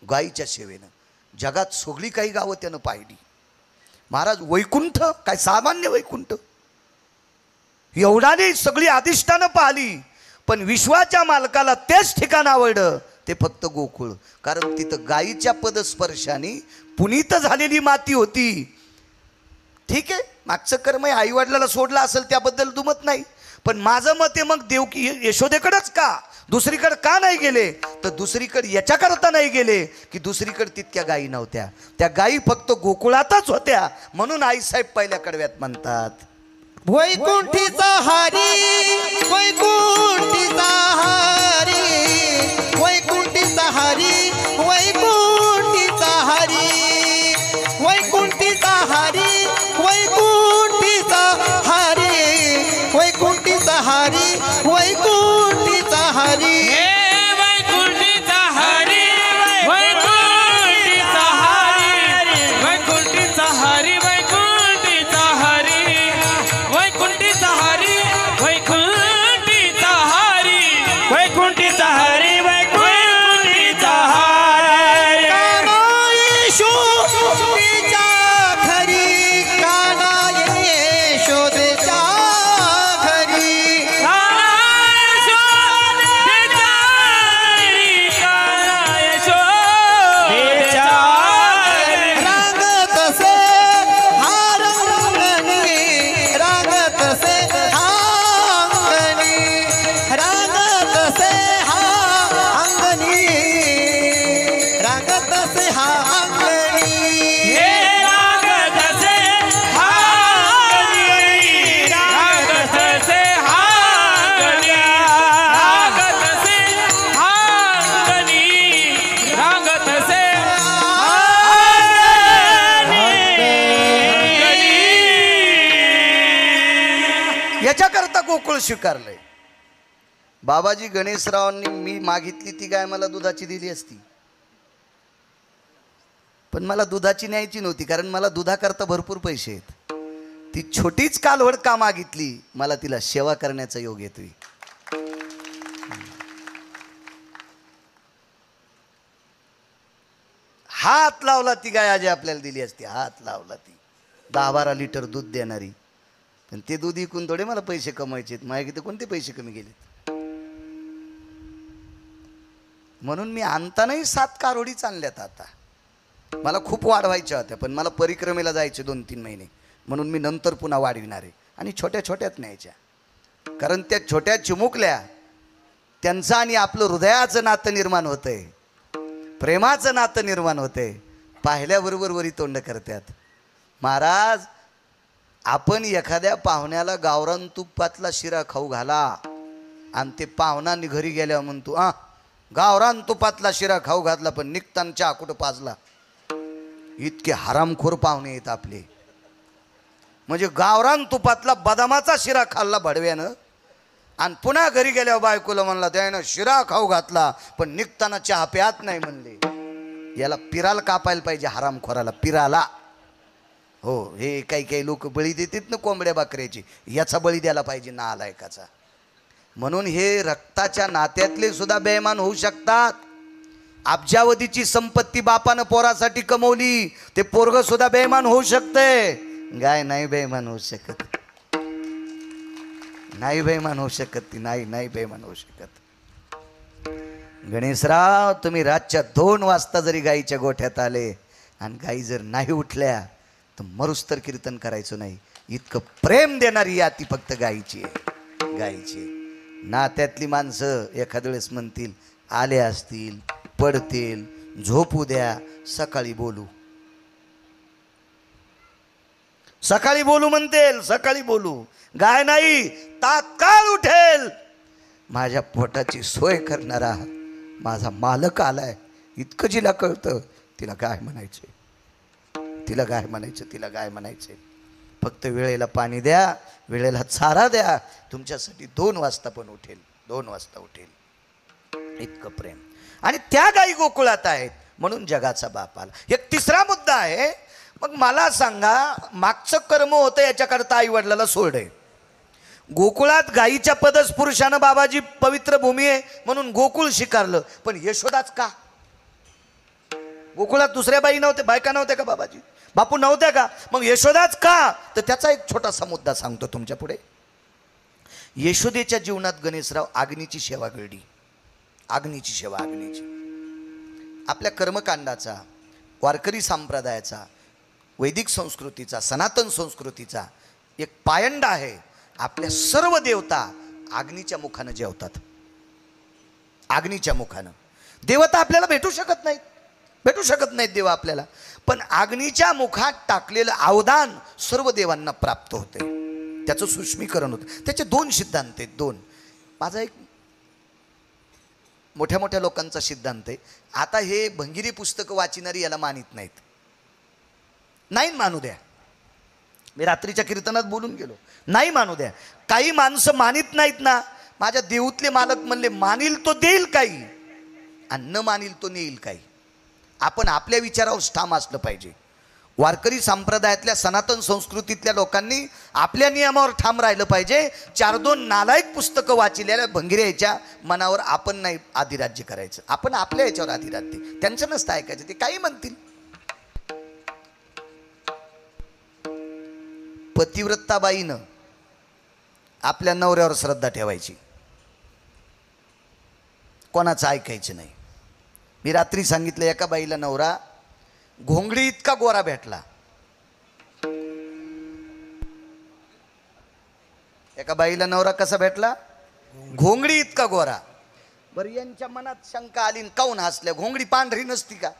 गायीच्या सेवेनं जगात सगळी काही गावं त्यानं पाहिली. महाराज वैकुंठ काय सामान्य वैकुंठ, एवढा नाही, सगळी अधिष्ठानं पाहिली, पण विश्वाच्या मालकाला तेच ठिकाण आवडलं, ते फक्त गोकुळ. कारण तिथं गायीच्या पदस्पर्शाने पुनीत झालेली माती होती. ठीक आहे, मागचं कर्म आई वडिलाला सोडलं असेल त्याबद्दल दुमत नाही, पण माझं मत आहे, मग देवकी यशोदेकडेच का, दुसरीकडे का नाही गेले? तर दुसरीकडे याच्याकरता नाही गेले की दुसरीकडे तितक्या गायी नव्हत्या, त्या गायी फक्त गोकुळातच होत्या. म्हणून आईसाहेब पहिल्या कडव्यात म्हणतात, वैकुंठीचा हरी, वैकुंठीचा हरी, वैकुंठीचा हरी, वैकुंठीचा हरी, वैकुंठीचा हरी, वैकुंठीचा हरी, वैकुंठीचा हरी, वैकुंठीचा हरी. वैकुंठीचा हरी, वैकुंठीचा हरी, वैकुंठीचा हरी, वैकुंठीचा हरी, वैकुंठीचा हरी, वैकुंठीचा हरी, वैकुंठीचा हरी, वैकुंठीचा हरी. काना यशोदेच्या घरी, काना यशोदेच्या घरी, रांगत से हा रंगणी, रांगत से हा अंगणी, रांगत से हा अंगणी, रांगत से हा अंगणी. याच्याकरता गोकुळ स्वीकारलंय. बाबाजी गणेशरावांनी मी मागितली ती गाय मला दुधाची दिली असती, पण मला दुधाची न्यायची नव्हती, कारण मला दुधाकरता भरपूर पैसे आहेत. ती छोटीच कालवड का मागितली, मला तिला सेवा करण्याचा योग येतोय. हात लावला ती गाय आजी आपल्याला दिली असती, हात लावला ती 10-12 लिटर दूध देणारी. पण ते दूध विकून थोडे मला पैसे कमवायचे, माझ्या किती कोणते पैसे कमी गेलेत. म्हणून मी आणतानाही 7 कारोडीच आणल्यात. आता मला खूप वाढवायच्या होत्या, पण मला परिक्रमेला जायचे 2-3 महिने, म्हणून मी नंतर पुन्हा वाढविणार आहे. आणि छोट्या छोट्यात न्यायच्या, कारण त्या छोट्या चिमुकल्या, त्यांचं आणि आपलं हृदयाचं नातं निर्माण होतंय, प्रेमाचं नातं निर्माण होतंय. पाहिल्याबरोबर वरी तोंड करतात. महाराज आपण एखाद्या पाहुण्याला गावरान तुपातला शिरा खाऊ घाला, आणि ते पाहुणा घरी गेल्यावर म्हणतो गावरान तुपातला शिरा खाऊ घातला, पण निघताना चहा कुठं पाजला. इतके हरामखोर पाहुणे आहेत आपले. म्हणजे गावरान तुपातला बदामाचा शिरा खाल्ला भडव्यानं, आणि पुन्हा घरी गेल्यावर बायकोला म्हणला त्यानं शिरा खाऊ घातला, पण निघताना चहा प्यात नाही म्हणले. याला पिराला कापायला पाहिजे, हरामखोराला, पिराला. हो, हे काही काही लोक बळी देतात ना कोंबड्या बकऱ्याची, याचा बळी द्यायला पाहिजे नालायकाचा. म्हणून हे रक्ताच्या नात्यातले सुद्धा बेईमान होऊ शकतात. अब्जावधीची संपत्ती बापानं पोरासाठी कमवली, ते पोरग सुद्धा बेईमान होऊ शकते, गाय नाही बेईमान होऊ शकत, नाही बेईमान होऊ शकत ती, नाही बेईमान होऊ शकत. गणेशराव, तुम्ही रातच्या 2 वाजता जरी गाईच्या गोठ्यात आले आणि गाई जर नाही उठल्या तर मरुस्तर कीर्तन करायचं नाही. इतकं प्रेम देणारी याती फक्त गाईची आहे, गाईची. नात्यातली माणसं एखाद्या वेळेस म्हणतील आले असतील, पडतील, झोपू द्या, सकाळी बोलू, सकाळी बोलू म्हणतील, सकाळी बोलू. गाय नाही, तात्काळ उठेल. माझ्या पोटाची सोय करणारा माझा मालक आलाय, इतकं जिला कळतं. तिला गाय म्हणायचे, तिला गाय म्हणायचं, तिला गाय म्हणायचे. फक्त वेळेला पाणी द्या, वेळेला चारा द्या, तुमच्यासाठी 2 वाजता पण उठेल, 2 वाजता उठेल. इतकं प्रेम. आणि त्या गायी गोकुळात आहेत म्हणून जगाचा बाप आला. एक तिसरा मुद्दा आहे. मग मला सांगा, मागचं कर्म होतं याच्याकरता आई वडिलाला सोडे. गोकुळात गायीच्या पदस पुरुषानं बाबाजी पवित्र भूमी आहे म्हणून गोकुळ स्वीकारलं, पण यशोदाच का? गोकुळात दुसऱ्या बाई नव्हत्या, बायका नव्हत्या का बाबाजी? बापू नव्हत्या का? मग यशोदाच का? तर त्याचा एक छोटासा मुद्दा सांगतो तुमच्या पुढे. यशोदेच्या जीवनात गणेशराव अग्नीची सेवा घडली. अग्नीची सेवा, अग्नीची. आपल्या कर्मकांडाचा, वारकरी संप्रदायाचा, वैदिक संस्कृतीचा, सनातन संस्कृतीचा एक पायंडा आहे. आपल्या सर्व देवता अग्नीच्या मुखानं जेवतात, अग्नीच्या मुखानं. देवता आपल्याला भेटू शकत नाहीत, भेटू शकत नाहीत देव आपल्याला, पण अग्नीच्या मुखात टाकलेलं अवदान सर्व देवांना प्राप्त होते. त्याचं सूक्ष्मीकरण होतं. त्याचे 2 सिद्धांत आहेत, 2. माझा एक मोठ्या मोठ्या लोकांचा सिद्धांत आहे. आता हे भंगिरी पुस्तकं वाचिणारी याला मानित नाहीत, नाही मानू द्या. मी रात्रीच्या कीर्तनात बोलून गेलो, नाही मानू द्या. काही माणसं मानित नाहीत ना. माझ्या देऊतले मालक म्हणले, मानील तो देईल काही आणि न मानील तो नेईल काही. आपण आपल्या विचारावर ठाम असलं पाहिजे. वारकरी संप्रदायातल्या, सनातन संस्कृतीतल्या लोकांनी आपल्या नियमावर ठाम राहिलं पाहिजे. 4-2 नालायक पुस्तकं वाचिलेल्या भंगिऱ्याच्या मनावर आपण नाही अधिराज्य करायचं, आपण आपल्या याच्यावर अधिराज्य. त्यांचं नसतं ऐकायचं, ते काही म्हणतील. पतिव्रताबाईनं आपल्या नवऱ्यावर श्रद्धा ठेवायची, कोणाचं ऐकायचं नाही. मी रात्री सांगितलं, एका बाईला नवरा घोंगडी इतका गोरा भेटला. एका बाईला नवरा कसा भेटला? घोंगडी इतका गोरा. बरं, यांच्या मनात शंका आली, काऊन हसल्या? घोंगडी पांढरी नसती का?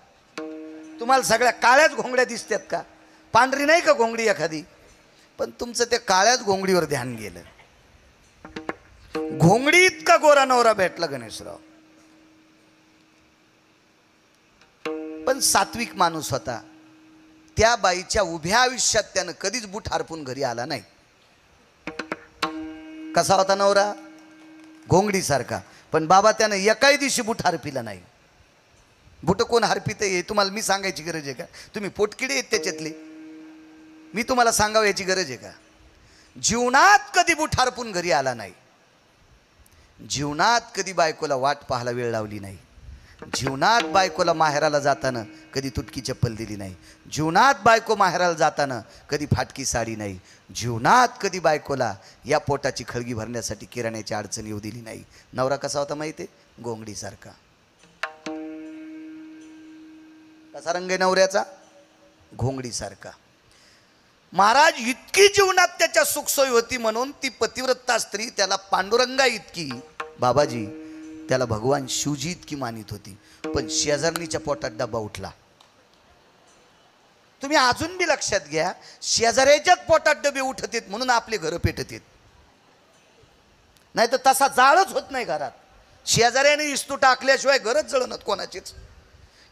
तुम्हाला सगळ्या काळ्याच घोंगड्या दिसतात का? पांढरी नाही का घोंगडी एखादी? पण तुमचं त्या काळ्याच घोंगडीवर ध्यान गेलं. घोंगडी इतका गोरा नवरा भेटला गणेशराव, पण सात्विक माणूस होता. त्या बाईच्या उभ्या आयुष्यात त्यानं कधीच बूट हरपून घरी आला नाही. कसा होता नवरा? घोंगडीसारखा. पण बाबा त्यानं एकाही दिवशी बूट हरपिला नाही. बूट कोण हरपित हे तुम्हाला मी सांगायची गरज आहे का? तुम्ही पोटकिडे आहेत त्याच्यातले, मी तुम्हाला सांगावं याची गरज आहे का? जीवनात कधी बूट हरपून घरी आला नाही. जीवनात कधी बायकोला वाट पाहायला वेळ लावली नाही. जीवनात बायकोला माहेराला जाताना कधी तुटकी चप्पल दिली नाही. जीवनात बायको माहेराला जाताना कधी फाटकी साडी नाही. जीवनात कधी बायकोला या पोटाची खळगी भरण्यासाठी किराण्याची अडचण येऊ दिली नाही. नवरा कसा होता माहिती आहे? घोंगडीसारखा. कसा रंग आहे नवऱ्याचा? घोंगडीसारखा. महाराज इतकी जीवनात त्याच्या सुखसोयी होती म्हणून ती पतिव्रता स्त्री त्याला पांडुरंगा इतकी, बाबाजी त्याला भगवान शिवजी इतकी मानित होती. पण शेजारणीच्या पोटात डबा उठला. तुम्ही अजून बी लक्षात घ्या, शेजाऱ्याच्याच पोटात डबे उठत आहेत म्हणून आपले घर पेटत आहेत, नाही तर तसा जाळच होत नाही घरात. शेजाऱ्याने इस्तू टाकल्याशिवाय घरच जळणत कोणाचीच.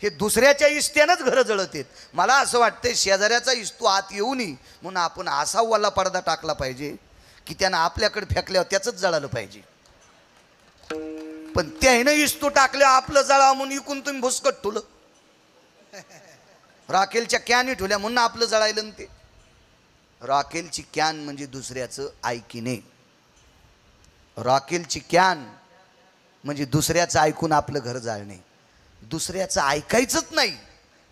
हे दुसऱ्याच्या इस्त्यानंच घरं जळत आहेत. मला असं वाटतंय शेजाऱ्याचा इस्तू आत येऊ नये म्हणून आपण असा वाला पडदा टाकला पाहिजे की त्यानं आपल्याकडे फेकल्यावर त्याचंच जळालं पाहिजे. पण त्यानं इस्तू टाकल्या आपलं जळा म्हणून इकून तुम्ही भुसकट ठुलं, राखेलच्या कॅनी ठुल्या म्हणून आपलं जळायलं. ते राखेलची कॅन म्हणजे दुसऱ्याचं ऐकिने. राखेलची कॅन म्हणजे दुसऱ्याचं ऐकून आपलं घर जाळणे. दुसऱ्याचं ऐकायचंच नाही,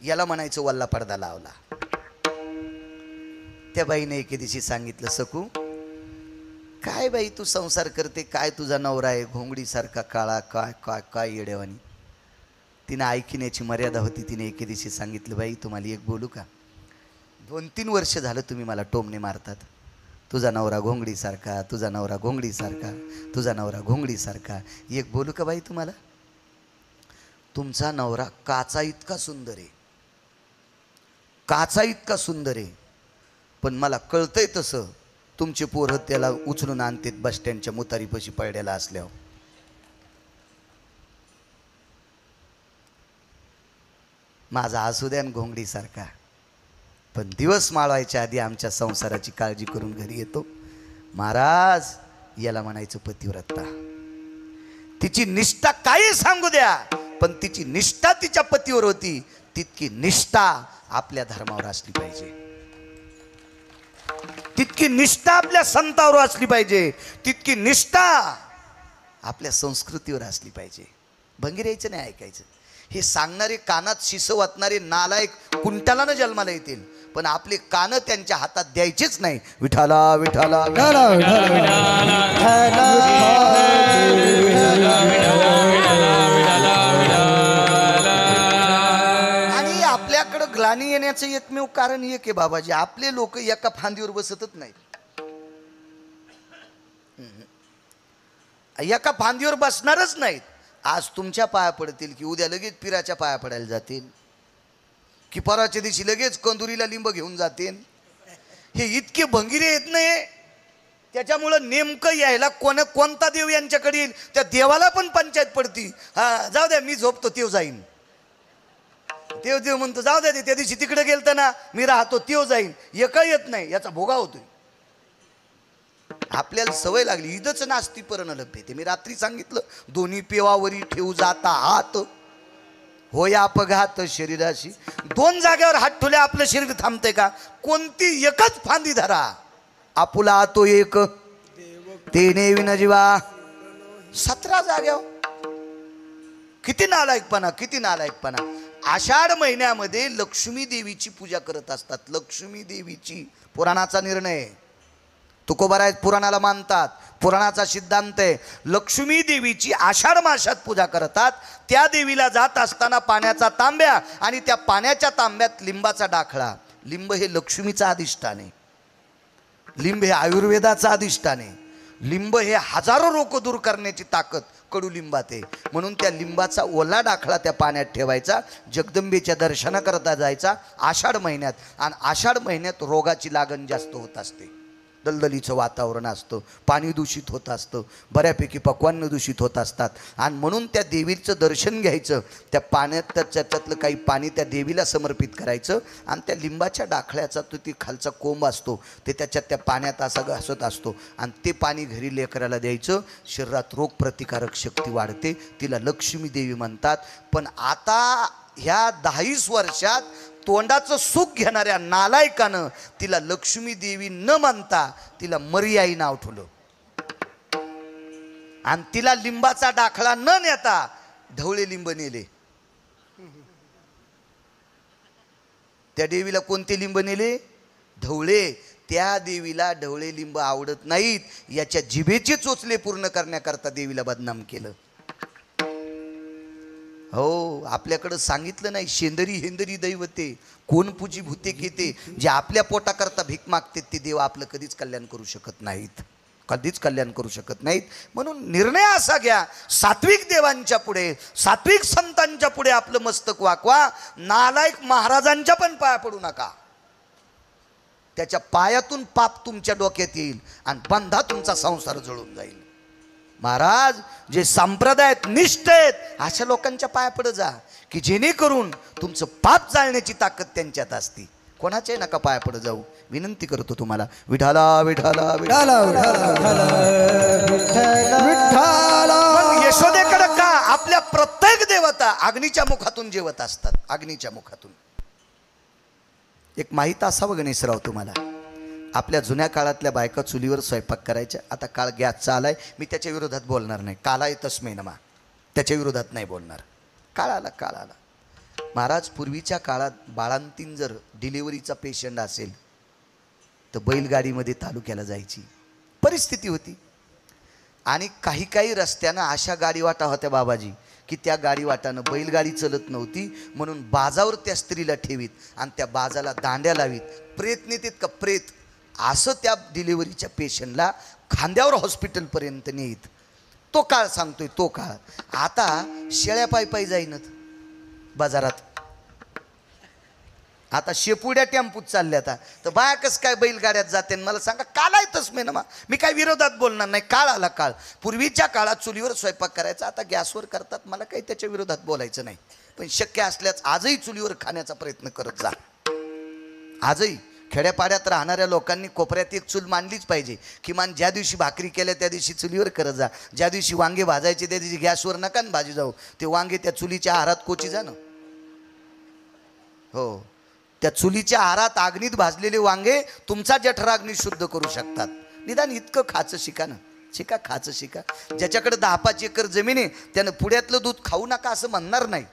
याला म्हणायचं वल्ला पडदा लावला. त्या बाईने एके दिवशी सांगितलं, सकू काय बाई तू संसार करते, काय तुझा नवरा आहे घोंगडीसारखा काळा, काय काय काय येडेवानी. तिने ऐकण्याची मर्यादा होती. तिने एके दिवशी सांगितलं, बाई तुम्हाला एक बोलू का, 2-3 वर्ष झालं तुम्ही मला टोमणे मारतात, तुझा नवरा घोंगडीसारखा, तुझा नवरा घोंगडीसारखा, तुझा नवरा घोंगडीसारखा. एक बोलू का बाई तुम्हाला, तुमचा नवरा काचा इतका सुंदर आहे, काचा इतका सुंदर आहे, पण मला कळतंय तसं तुमचे पोरं त्याला उचलून आणतात बस स्टँडच्या मुतारीपाशी पडलेला असल्यावर. माझा असू द्या घोंगडीसारखा, पण दिवस माळवायच्या आधी आमच्या संसाराची काळजी करून घरी येतो. महाराज याला म्हणायचं पतिव्रता. तिची निष्ठा काही सांगू द्या, पण तिची निष्ठा तिच्या पतीवर होती, तितकी निष्ठा आपल्या धर्मावर असली पाहिजे, तितकी निष्ठा आपल्या संतावर असली पाहिजे, तितकी निष्ठा आपल्या संस्कृतीवर असली पाहिजे. भंगीर यायचं नाही ऐकायचं. हे सांगणारे कानात शिस वाटणारे नालायक कुंटालानं जन्माला येतील, पण आपले कान त्यांच्या हातात द्यायचेच नाही. विठाला विठाला विठाला आणि आपल्याकडं ग्लानी येण्याचं एकमेव कारण एक आहे बाबाजी, आपले लोक एका फांदीवर बसतच नाही. एका फांदीवर बसणारच नाहीत. आज तुमच्या पाया पडतील की उद्या लगेच पिराच्या पाया पडायला जातील, की पराच्या दिवशी लगेच कंदुरीला लिंब घेऊन जातील. हे इतके भंगिरे येत नाही. त्याच्यामुळं नेमकं यायला कोणता देव यांच्याकडे येईल त्या देवाला पण पंचायत पडती. हा जाऊ द्या मी झोपतो तेव जाईन, तेव देव म्हणतो जाऊ द्या, त्या दिवशी तिकडे गेलतं ना मी राहतो तेव जाईन. एकही येत नाही, याचा भोगा होतोय. आपल्याला सवय लागली. ईदच नास्ती परण लभ्यते. मी रात्री सांगितलं, दोन्ही पेवावरी ठेवू जाता हात, होय अपघात शरीराशी. 2 जागेवर हात ठेवले आपलं शरीर थांबते का? कोणती एकच फांदी धरा, आपुला तो एक तेने विना जीवा. 17 जागेवर. किती नालायकपणा, किती नालायकपणा. आषाढ महिन्यामध्ये लक्ष्मी देवीची पूजा करत असतात. लक्ष्मी देवीची पुराणाचा निर्णय, तुकोबाराय पुराणाला मानतात, पुराणाचा सिद्धांत आहे. लक्ष्मी देवीची आषाढ मासात पूजा करतात. त्या देवीला जात असताना पाण्याचा तांब्या आणि त्या पाण्याच्या तांब्यात लिंबाचा डाखळा. लिंब हे लक्ष्मीचा अधिष्ठान आहे, लिंब हे आयुर्वेदाचा अधिष्ठान आहे. लिंब हे हजारो रोग दूर करण्याची ताकद कडुलिंबात आहे. म्हणून त्या लिंबाचा ओला डाखळा त्या पाण्यात ठेवायचा, जगदंबेच्या दर्शनाकरता जायचा आषाढ महिन्यात. आणि आषाढ महिन्यात रोगाची लागण जास्त होत असते, दलदलीचं वातावरण असतं, पाणी दूषित होत असतं, बऱ्यापैकी पक्वान्न दूषित होत असतात. आणि म्हणून त्या देवीचं दर्शन घ्यायचं, त्या पाण्यात त्याच्यातलं काही पाणी त्या देवीला समर्पित करायचं आणि त्या लिंबाच्या डाखळ्याचा तो ती खालचा कोंब असतो ते त्याच्यात त्या पाण्यात असा घासत असतो आणि ते पाणी घरी लेकराला द्यायचं. शरीरात रोगप्रतिकारक शक्ती वाढते. तिला लक्ष्मी देवी म्हणतात. पण आता ह्या 10-20 वर्षात तोंडाचं सुख घेणाऱ्या नालायकानं तिला लक्ष्मी देवी न मानता तिला मर्याई नाव ठेवलं आणि तिला लिंबाचा डाखळा न नेता ढवळे लिंब नेले. त्या देवीला कोणते लिंब नेले? ढवळे. त्या देवीला ढवळे लिंब आवडत नाहीत. याच्या जिभेचे चोचले पूर्ण करण्याकरता देवीला बदनाम केलं. हो, आपल्याकडं सांगितलं नाही, शेंदरी हेंदरी दैवते कोण पूजी भूते घेते. जे आपल्या पोटाकरता भीक मागते ते देव आपलं कधीच कल्याण करू शकत नाहीत, कधीच कल्याण करू शकत नाहीत. म्हणून निर्णय असा घ्या, सात्विक देवांच्या पुढे, सात्विक संतांच्या पुढे आपलं मस्तक वाकवा. नालायक महाराजांच्या पण पाया पडू नका. त्याच्या पायातून पाप तुमच्या डोक्यात येईल आणि बंधा तुमचा संसार जळून जाईल. महाराज जे संप्रदायात निष्ठ आहेत अशा लोकांच्या पाया पड जा, की जेणेकरून तुमचं पाप जाळण्याची ताकद त्यांच्यात असते. कोणाचे नका पाया पड जाऊ. विनंती करतो तुम्हाला. विठाला विठाला विठाला विठाला. यशोदेकडे का? आपल्या प्रत्येक देवता अग्नीच्या मुखातून जेवत असतात, अग्नीच्या मुखातून. एक माहिती असावं गणेशराव तुम्हाला, आपल्या जुन्या काळातल्या बायका चुलीवर स्वयंपाक करायच्या. आता काळ गॅसचा आलाय, मी त्याच्या विरोधात बोलणार नाही. काला तस्मै नमा, त्याच्या विरोधात नाही बोलणार. काळ आला महाराज. पूर्वीच्या काळात बाळांतीन जर डिलिव्हरीचा पेशंट असेल तर बैलगाडीमध्ये तालुक्याला जायची परिस्थिती होती. आणि काही काही रस्त्यानं अशा गाडीवाटा होत्या बाबाजी की त्या गाडीवाटानं बैलगाडी चलत नव्हती, म्हणून बाजावर त्या स्त्रीला ठेवीत आणि त्या बाजाला दांड्या लावीत. प्रेत नेतात का प्रेत, असं त्या डिलिव्हरीच्या पेशंटला खांद्यावर हॉस्पिटलपर्यंत नेत. तो काळ सांगतोय, तो काळ. आता शेळ्या पायी जाईनत बाजारात. आता शेपुड्या टेम्पूत चालल्या. आता तर बाया कसं काय बैलगाड्यात जाते मला सांगा. काल आहे तसं ना, मी काय विरोधात बोलणार नाही. काळ आला काळ. पूर्वीच्या काळात चुलीवर स्वयंपाक करायचा, आता गॅसवर करतात. मला काही त्याच्या विरोधात बोलायचं नाही, पण शक्य असल्यास आजही चुलीवर खाण्याचा प्रयत्न करत जा. आजही खेड्यापाड्यात राहणाऱ्या लोकांनी कोपऱ्यात एक चूल मांडलीच पाहिजे. किमान ज्या दिवशी भाकरी केल्या त्या दिवशी चुलीवर करत जा. ज्या दिवशी वांगे भाजायचे त्या दिवशी गॅसवर नका न भाजी जाऊ. ते वांगे त्या चुलीच्या आहारात कोची जा ना. हो, त्या चुलीच्या आहारात अग्नीत भाजलेले वांगे तुमचा जठराग्नी शुद्ध करू शकतात. निदान इतकं खाचं शिका ना. शिका, खाचं शिका. ज्याच्याकडे 10-5 एकर जमीन आहे त्यानं पुण्यातलं दूध खाऊ नका असं म्हणणार नाही,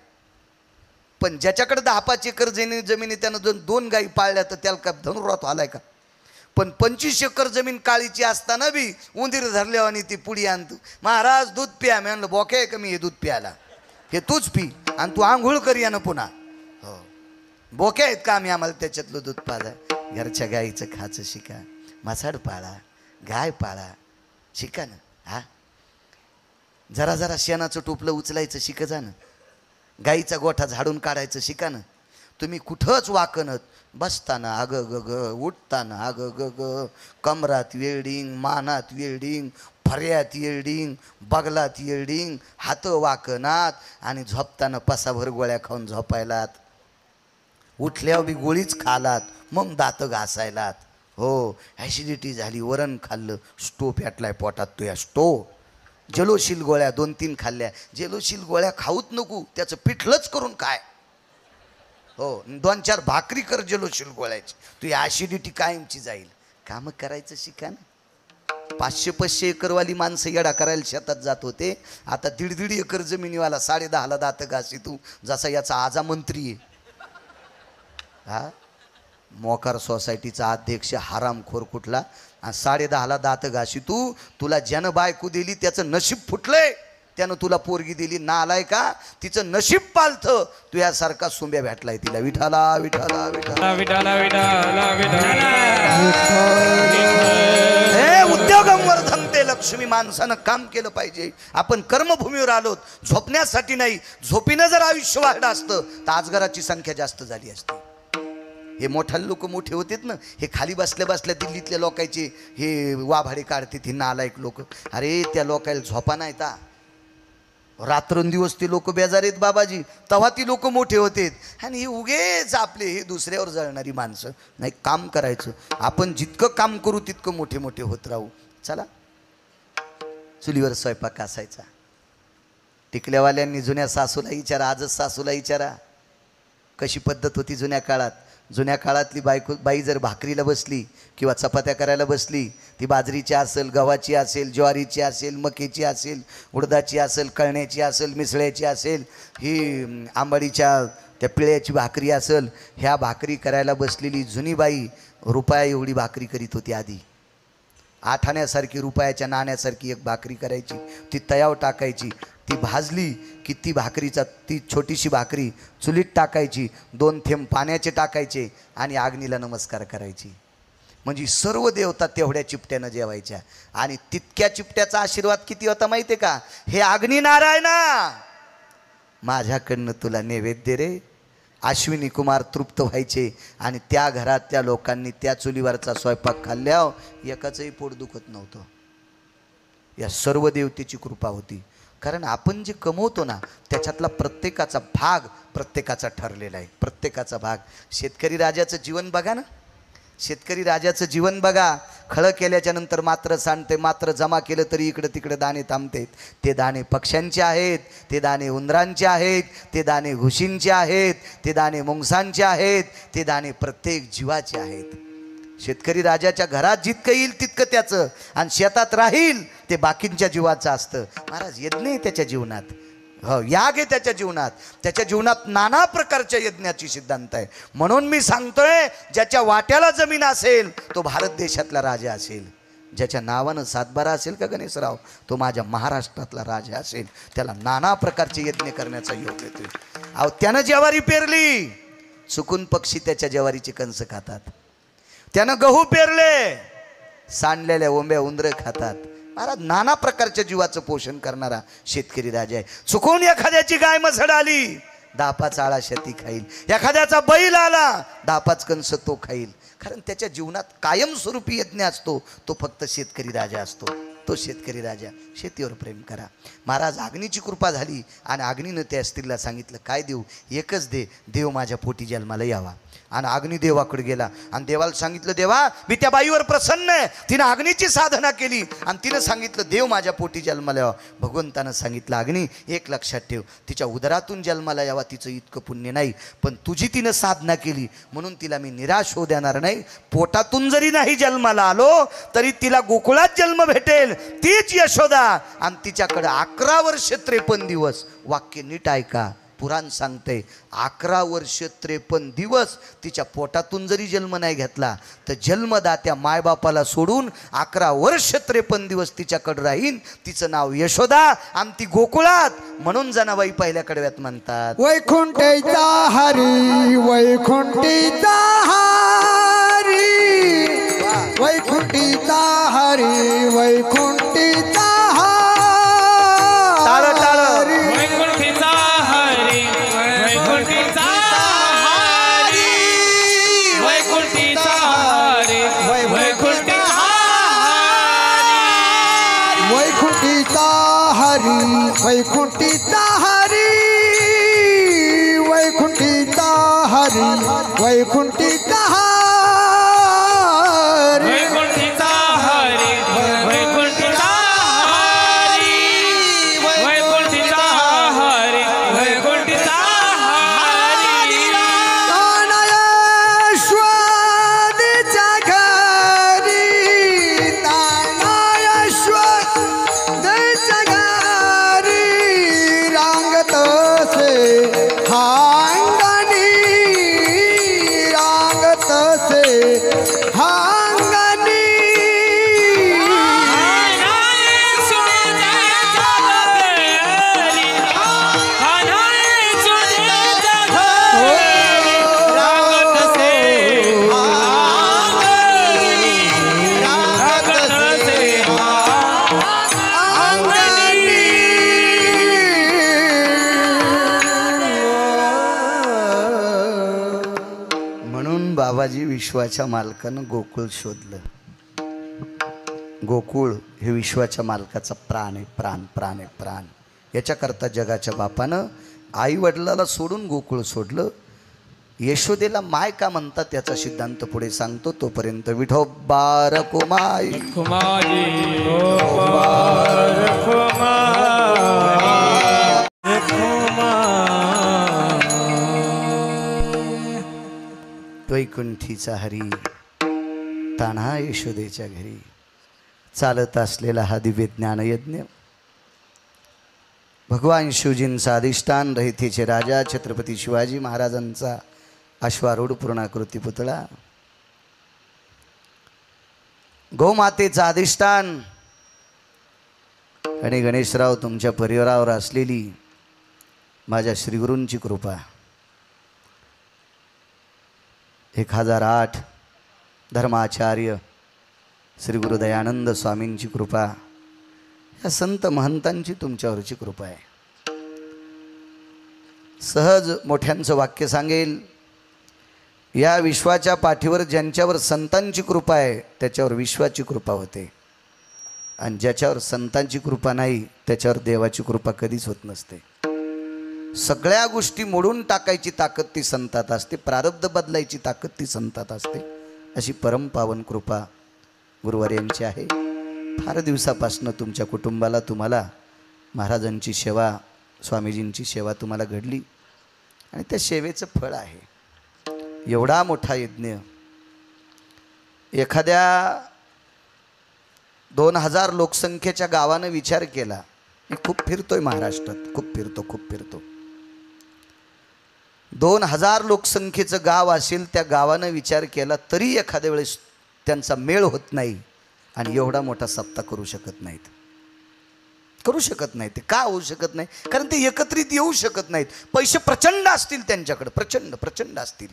पण ज्याच्याकडे 10-5 एकर जमीन आहे त्यानं 2 गायी पाळल्या तर त्याला काय धनुर्वात आलाय का. पण 25 एकर जमीन काळीची असताना बी उंदीर धरल्या आणि ती पुडी आणतो. महाराज दूध प्या. मी म्हणलं बोके आहे का मी हे दूध प्यायला, हे तूच पी आणि तू आंघोळ कर यानं पुन्हा. हो, बोके आहेत का आम्ही आम्हाला त्याच्यातलं दूध पाजा. घरच्या गाईचं खाचं शिका. म्हसाड पाळा, गाय पाळा, शिका ना. हा, जरा जरा शेणाचं टोपलं उचलायचं शिका जा ना. गाईचा गोठा झाडून काढायचं शिका ना. तुम्ही कुठंच वाकणत बसताना अग ग ग, उठताना अग ग ग, कमरात वेल्डिंग, मानात वेल्डिंग, फर्यात वेल्डिंग, बगलात वेल्डिंग, हात वाकणात आणि झोपताना पसाभर गोळ्या खाऊन झोपायलात. उठल्यावर बी गोळीच खालात, मग दात घासायलात. हो, ॲसिडिटी झाली, वरण खाल्लं, स्टो पेटलाय पोटात तुया स्टो. जलोशील गोळ्या 2-3 खाल्ल्या. जलोशील गोळ्या खाऊच नको, त्याचं पिठलंच करून काय. हो, 2-4 भाकरी कर जलोशील गोळ्याची, तुझी ॲसिडिटी कायमची जाईल. कामं करायचं शिका ना. 500-500 एकरवाली माणसं येडा करायला शेतात जात होते. आता 1.5 एकर जमिनीवाला 10.5ला दात घासी तू जसा याचा आजा मंत्री आहे. हा, मोकार सोसायटीचा अध्यक्ष हरामखोर कुठला, 10.5ला दात घाशी तू. तुला ज्यानं बायको दिली त्याचं नशीब फुटलंय, त्यानं तुला पोरगी दिली. ना आलाय का, तिचं नशीब पालथं. तू यासारखा सुंब्या भेटलाय तिला. विठाला विठाला विठाला विठाला विठाला विठाला. हे उद्योगंवर धमते लक्ष्मी. माणसानं काम केलं पाहिजे. आपण कर्मभूमीवर आलोत झोपण्यासाठी नाही. झोपीनं जर आयुष्य वाढलं असतं तर आजगराची संख्या जास्त झाली असती. हे मोठाले लोक मोठे होतेत ना, हे खाली बसल्या बसल्या दिल्लीतल्या लोकांचे हे वाभाडे काढतात हे नालायक लोक. अरे त्या लोकांना झोपा नाही ता, रात्रंदिवस ते लोक बेजार आहेत बाबाजी. तेव्हा ती लोक मोठे होतेत. आणि हे उगेच आपले हे दुसऱ्यावर जळणारी माणसं. नाही, काम करायचं. आपण जितकं काम करू तितकं मोठे मोठे होत राहू. चला, चुलीवर स्वयंपाक असायचा. टिकल्यावाल्यांनी जुन्या सासूला विचारा, आजच सासूला विचारा कशी पद्धत होती जुन्या काळात. जुन्या काळातली बाई जर भाकरीला बसली किंवा चपात्या करायला बसली, ती बाजरीची असेल, गव्हाची असेल, ज्वारीची असेल, मकेची असेल, उडदाची असेल, कळण्याची असेल, मिसळ्याची असेल, ही आंबाडीच्या त्या पिळ्याची भाकरी असेल, ह्या भाकरी करायला बसलेली जुनी बाई रुपया एवढी भाकरी करीत होती. आधी 8 आण्यासारखी, रुपयाच्या नाण्यासारखी एक भाकरी करायची. ती तयावर टाकायची. ती भाजली की ती भाकरीचा, ती छोटीशी भाकरी चुलीत टाकायची. 2 थेंब पाण्याचे टाकायचे आणि अग्नीला नमस्कार करायची. म्हणजे सर्व देवता तेवढ्या चिपट्यानं जेवायच्या. आणि तितक्या चिपट्याचा आशीर्वाद किती होता माहिती आहे का. हे अग्नी नारायणा, माझ्याकडनं तुला नैवेद्य रे. अश्विनी कुमार तृप्त व्हायचे. आणि त्या घरात त्या लोकांनी त्या चुलीवरचा स्वयंपाक खाल्ल्यावर एकाचंही पोट दुखत नव्हतं. या सर्व देवतेची कृपा होती. कारण आपण जे कमवतो ना त्याच्यातला प्रत्येकाचा भाग प्रत्येकाचा ठरलेला आहे. प्रत्येकाचा भाग. शेतकरी राजाचं जीवन बघा ना. शेतकरी राजाचं जीवन बघा. खळं केल्याच्या नंतर मात्र सांडते, मात्र जमा केलं तरी इकडे तिकडे दाणे थांबतात. ते दाणे पक्ष्यांचे आहेत, ते दाणे उंदरांचे आहेत, ते दाणे घुशींचे आहेत, ते दाणे मुंगसांचे आहेत, ते दाणे प्रत्येक जीवाचे आहेत. शेतकरी राजाच्या घरात जितकं येईल तितकं त्याचं, आणि शेतात राहील ते बाकींच्या जीवाचं असतं. महाराज, यज्ञ आहे त्याच्या जीवनात. हो, याग आहे त्याच्या जीवनात. त्याच्या जीवनात नाना प्रकारच्या यज्ञाची सिद्धांत आहे. म्हणून मी सांगतोय, ज्याच्या वाट्याला जमीन असेल तो भारत देशातला राजा असेल. ज्याच्या नावानं सातबारा असेल का गणेशराव, तो माझ्या महाराष्ट्रातला राजा असेल. त्याला नाना प्रकारचे यज्ञ करण्याचा योग येतोय. अहो, त्यानं ज्वारी पेरली, चुकून पक्षी त्याच्या ज्वारीचे कंस खातात. त्यानं गहू पेरले, सांडलेल्या ओंब्या उंदरं खातात. महाराज नाना प्रकारच्या जीवाचं पोषण करणारा शेतकरी राजा आहे. चुकून एखाद्याची गाय मसड आली, 10-5 आळा शेती खाईल. एखाद्याचा बैल आला, 10-5 कंस तो खाईल. कारण त्याच्या जीवनात कायमस्वरूपी यज्ञ असतो. तो फक्त शेतकरी राजा असतो. तो शेतकरी राजा. शेतीवर प्रेम करा. महाराज अग्नीची कृपा झाली आणि अग्नीनं त्या स्त्रीला सांगितलं, काय देऊ? एकच दे. देव माझ्या पोटी जन्माला यावा. आणि अग्निदेवाकडे गेला आणि देवाला सांगितलं, देवा मी त्या बाईवर प्रसन्न आहे. तिनं अग्नीची साधना केली आणि तिनं सांगितलं, देव माझ्या पोटी जन्माला यावा. भगवंतानं सांगितलं, अग्नी एक लक्षात ठेव, तिच्या उदरातून जन्माला यावा तिचं इतकं पुण्य नाही, पण तुझी तिनं साधना केली म्हणून तिला मी निराश होऊ देणार नाही. पोटातून जरी नाही जन्माला आलो तरी तिला गोकुळात जन्म भेटेल. तीच यशोदा. आणि तिच्याकडे 11 वर्ष 53 दिवस. वाक्य नीट ऐका, पुराण सांगते 11 वर्ष 53 दिवस तिच्या पोटातून जरी जन्म नाही घेतला तर जन्मदात्या मायबापाला सोडून 11 वर्ष 53 दिवस तिच्याकडे राहीन. तिचं नाव यशोदा आणि ती गोकुळात. म्हणून जनाबाई पहिल्या कडव्यात म्हणतात, वैकुंठीचा हरी वैकुंठीचा हरी वैकुंठीचा हरी वैकुंठीचा टाळ टाळ वैकुंठीचा हरी वैकुंठीचा हरी वैकुंठीचा हरी वैकुंठीचा हरी वैकुंठीचा हरी वैकुंठीचा हरी वैकुंठीचा हरी वैकुंठीचा हरी वैकुंठीचा हरी वैकुंठीचा हरी वैकुंठीचा हरी वैकुंठीचा हरी तानायश्वरीच्या घरी तानायश्वरीच्या घरी रांगत से हांगणी रांगत से हांगणी म्हणून बाबाजी विश्वाच्या मालकानं गोकुळ शोधलं. गोकुळ हे विश्वाच्या मालकाचा प्राण आहे. प्राण प्राण आहे प्राण. याच्याकरता जगाच्या बापानं आई वडिलाला सोडून गोकुळ सोडलं. यशोदेला माय का म्हणतात त्याचा सिद्धांत पुढे सांगतो. तोपर्यंत विठोबा रखुमाई कुमारी कुमार वैकुंठीचा हरी तान्हा यशोदेच्या घरी चालत असलेला हा दिव्य ज्ञानयज्ञ भगवान शिवजींचा अधिष्ठान, रहितेचे राजा छत्रपती शिवाजी महाराजांचा अश्वारूढ पूर्णाकृती पुतळा, गोमातेचा अधिष्ठान आणि गणेशराव तुमच्या परिवारावर असलेली माझ्या श्रीगुरूंची कृपा, 1008 धर्माचार्य श्री गुरु दयानंद स्वामींची कृपा, या संत महंतांची तुमच्यावरची कृपा आहे. सहज मोठ्यांचं वाक्य सांगेल, या विश्वाच्या पाठीवर ज्यांच्यावर संतांची कृपा आहे त्याच्यावर विश्वाची कृपा होते, आणि ज्याच्यावर संतांची कृपा नाही त्याच्यावर देवाची कृपा कधीच होत नसते. सगळ्या गोष्टी मोडून टाकायची ताकद ती संतात असते, प्रारब्ध बदलायची ताकद ती संतात असते. अशी परमपावन कृपा गुरुवर्यांची आहे. फार दिवसापासून तुमच्या कुटुंबाला तुम्हाला महाराजांची सेवा, स्वामीजींची सेवा तुम्हाला घडली आणि त्या सेवेचं फळ आहे. एवढा मोठा यज्ञ एखाद्या 2000 लोकसंख्येच्या गावानं विचार केला मी खूप फिरतोय महाराष्ट्रात, खूप फिरतो. 2000 लोकसंख्येचं गाव असेल, त्या गावानं विचार केला तरी एखाद्या वेळेस त्यांचा मेळ होत नाही आणि एवढा मोठा सप्ताह करू शकत नाहीत. ते का होऊ शकत नाही? कारण ते एकत्रित येऊ शकत नाहीत. पैसे प्रचंड असतील त्यांच्याकडे, प्रचंड असतील,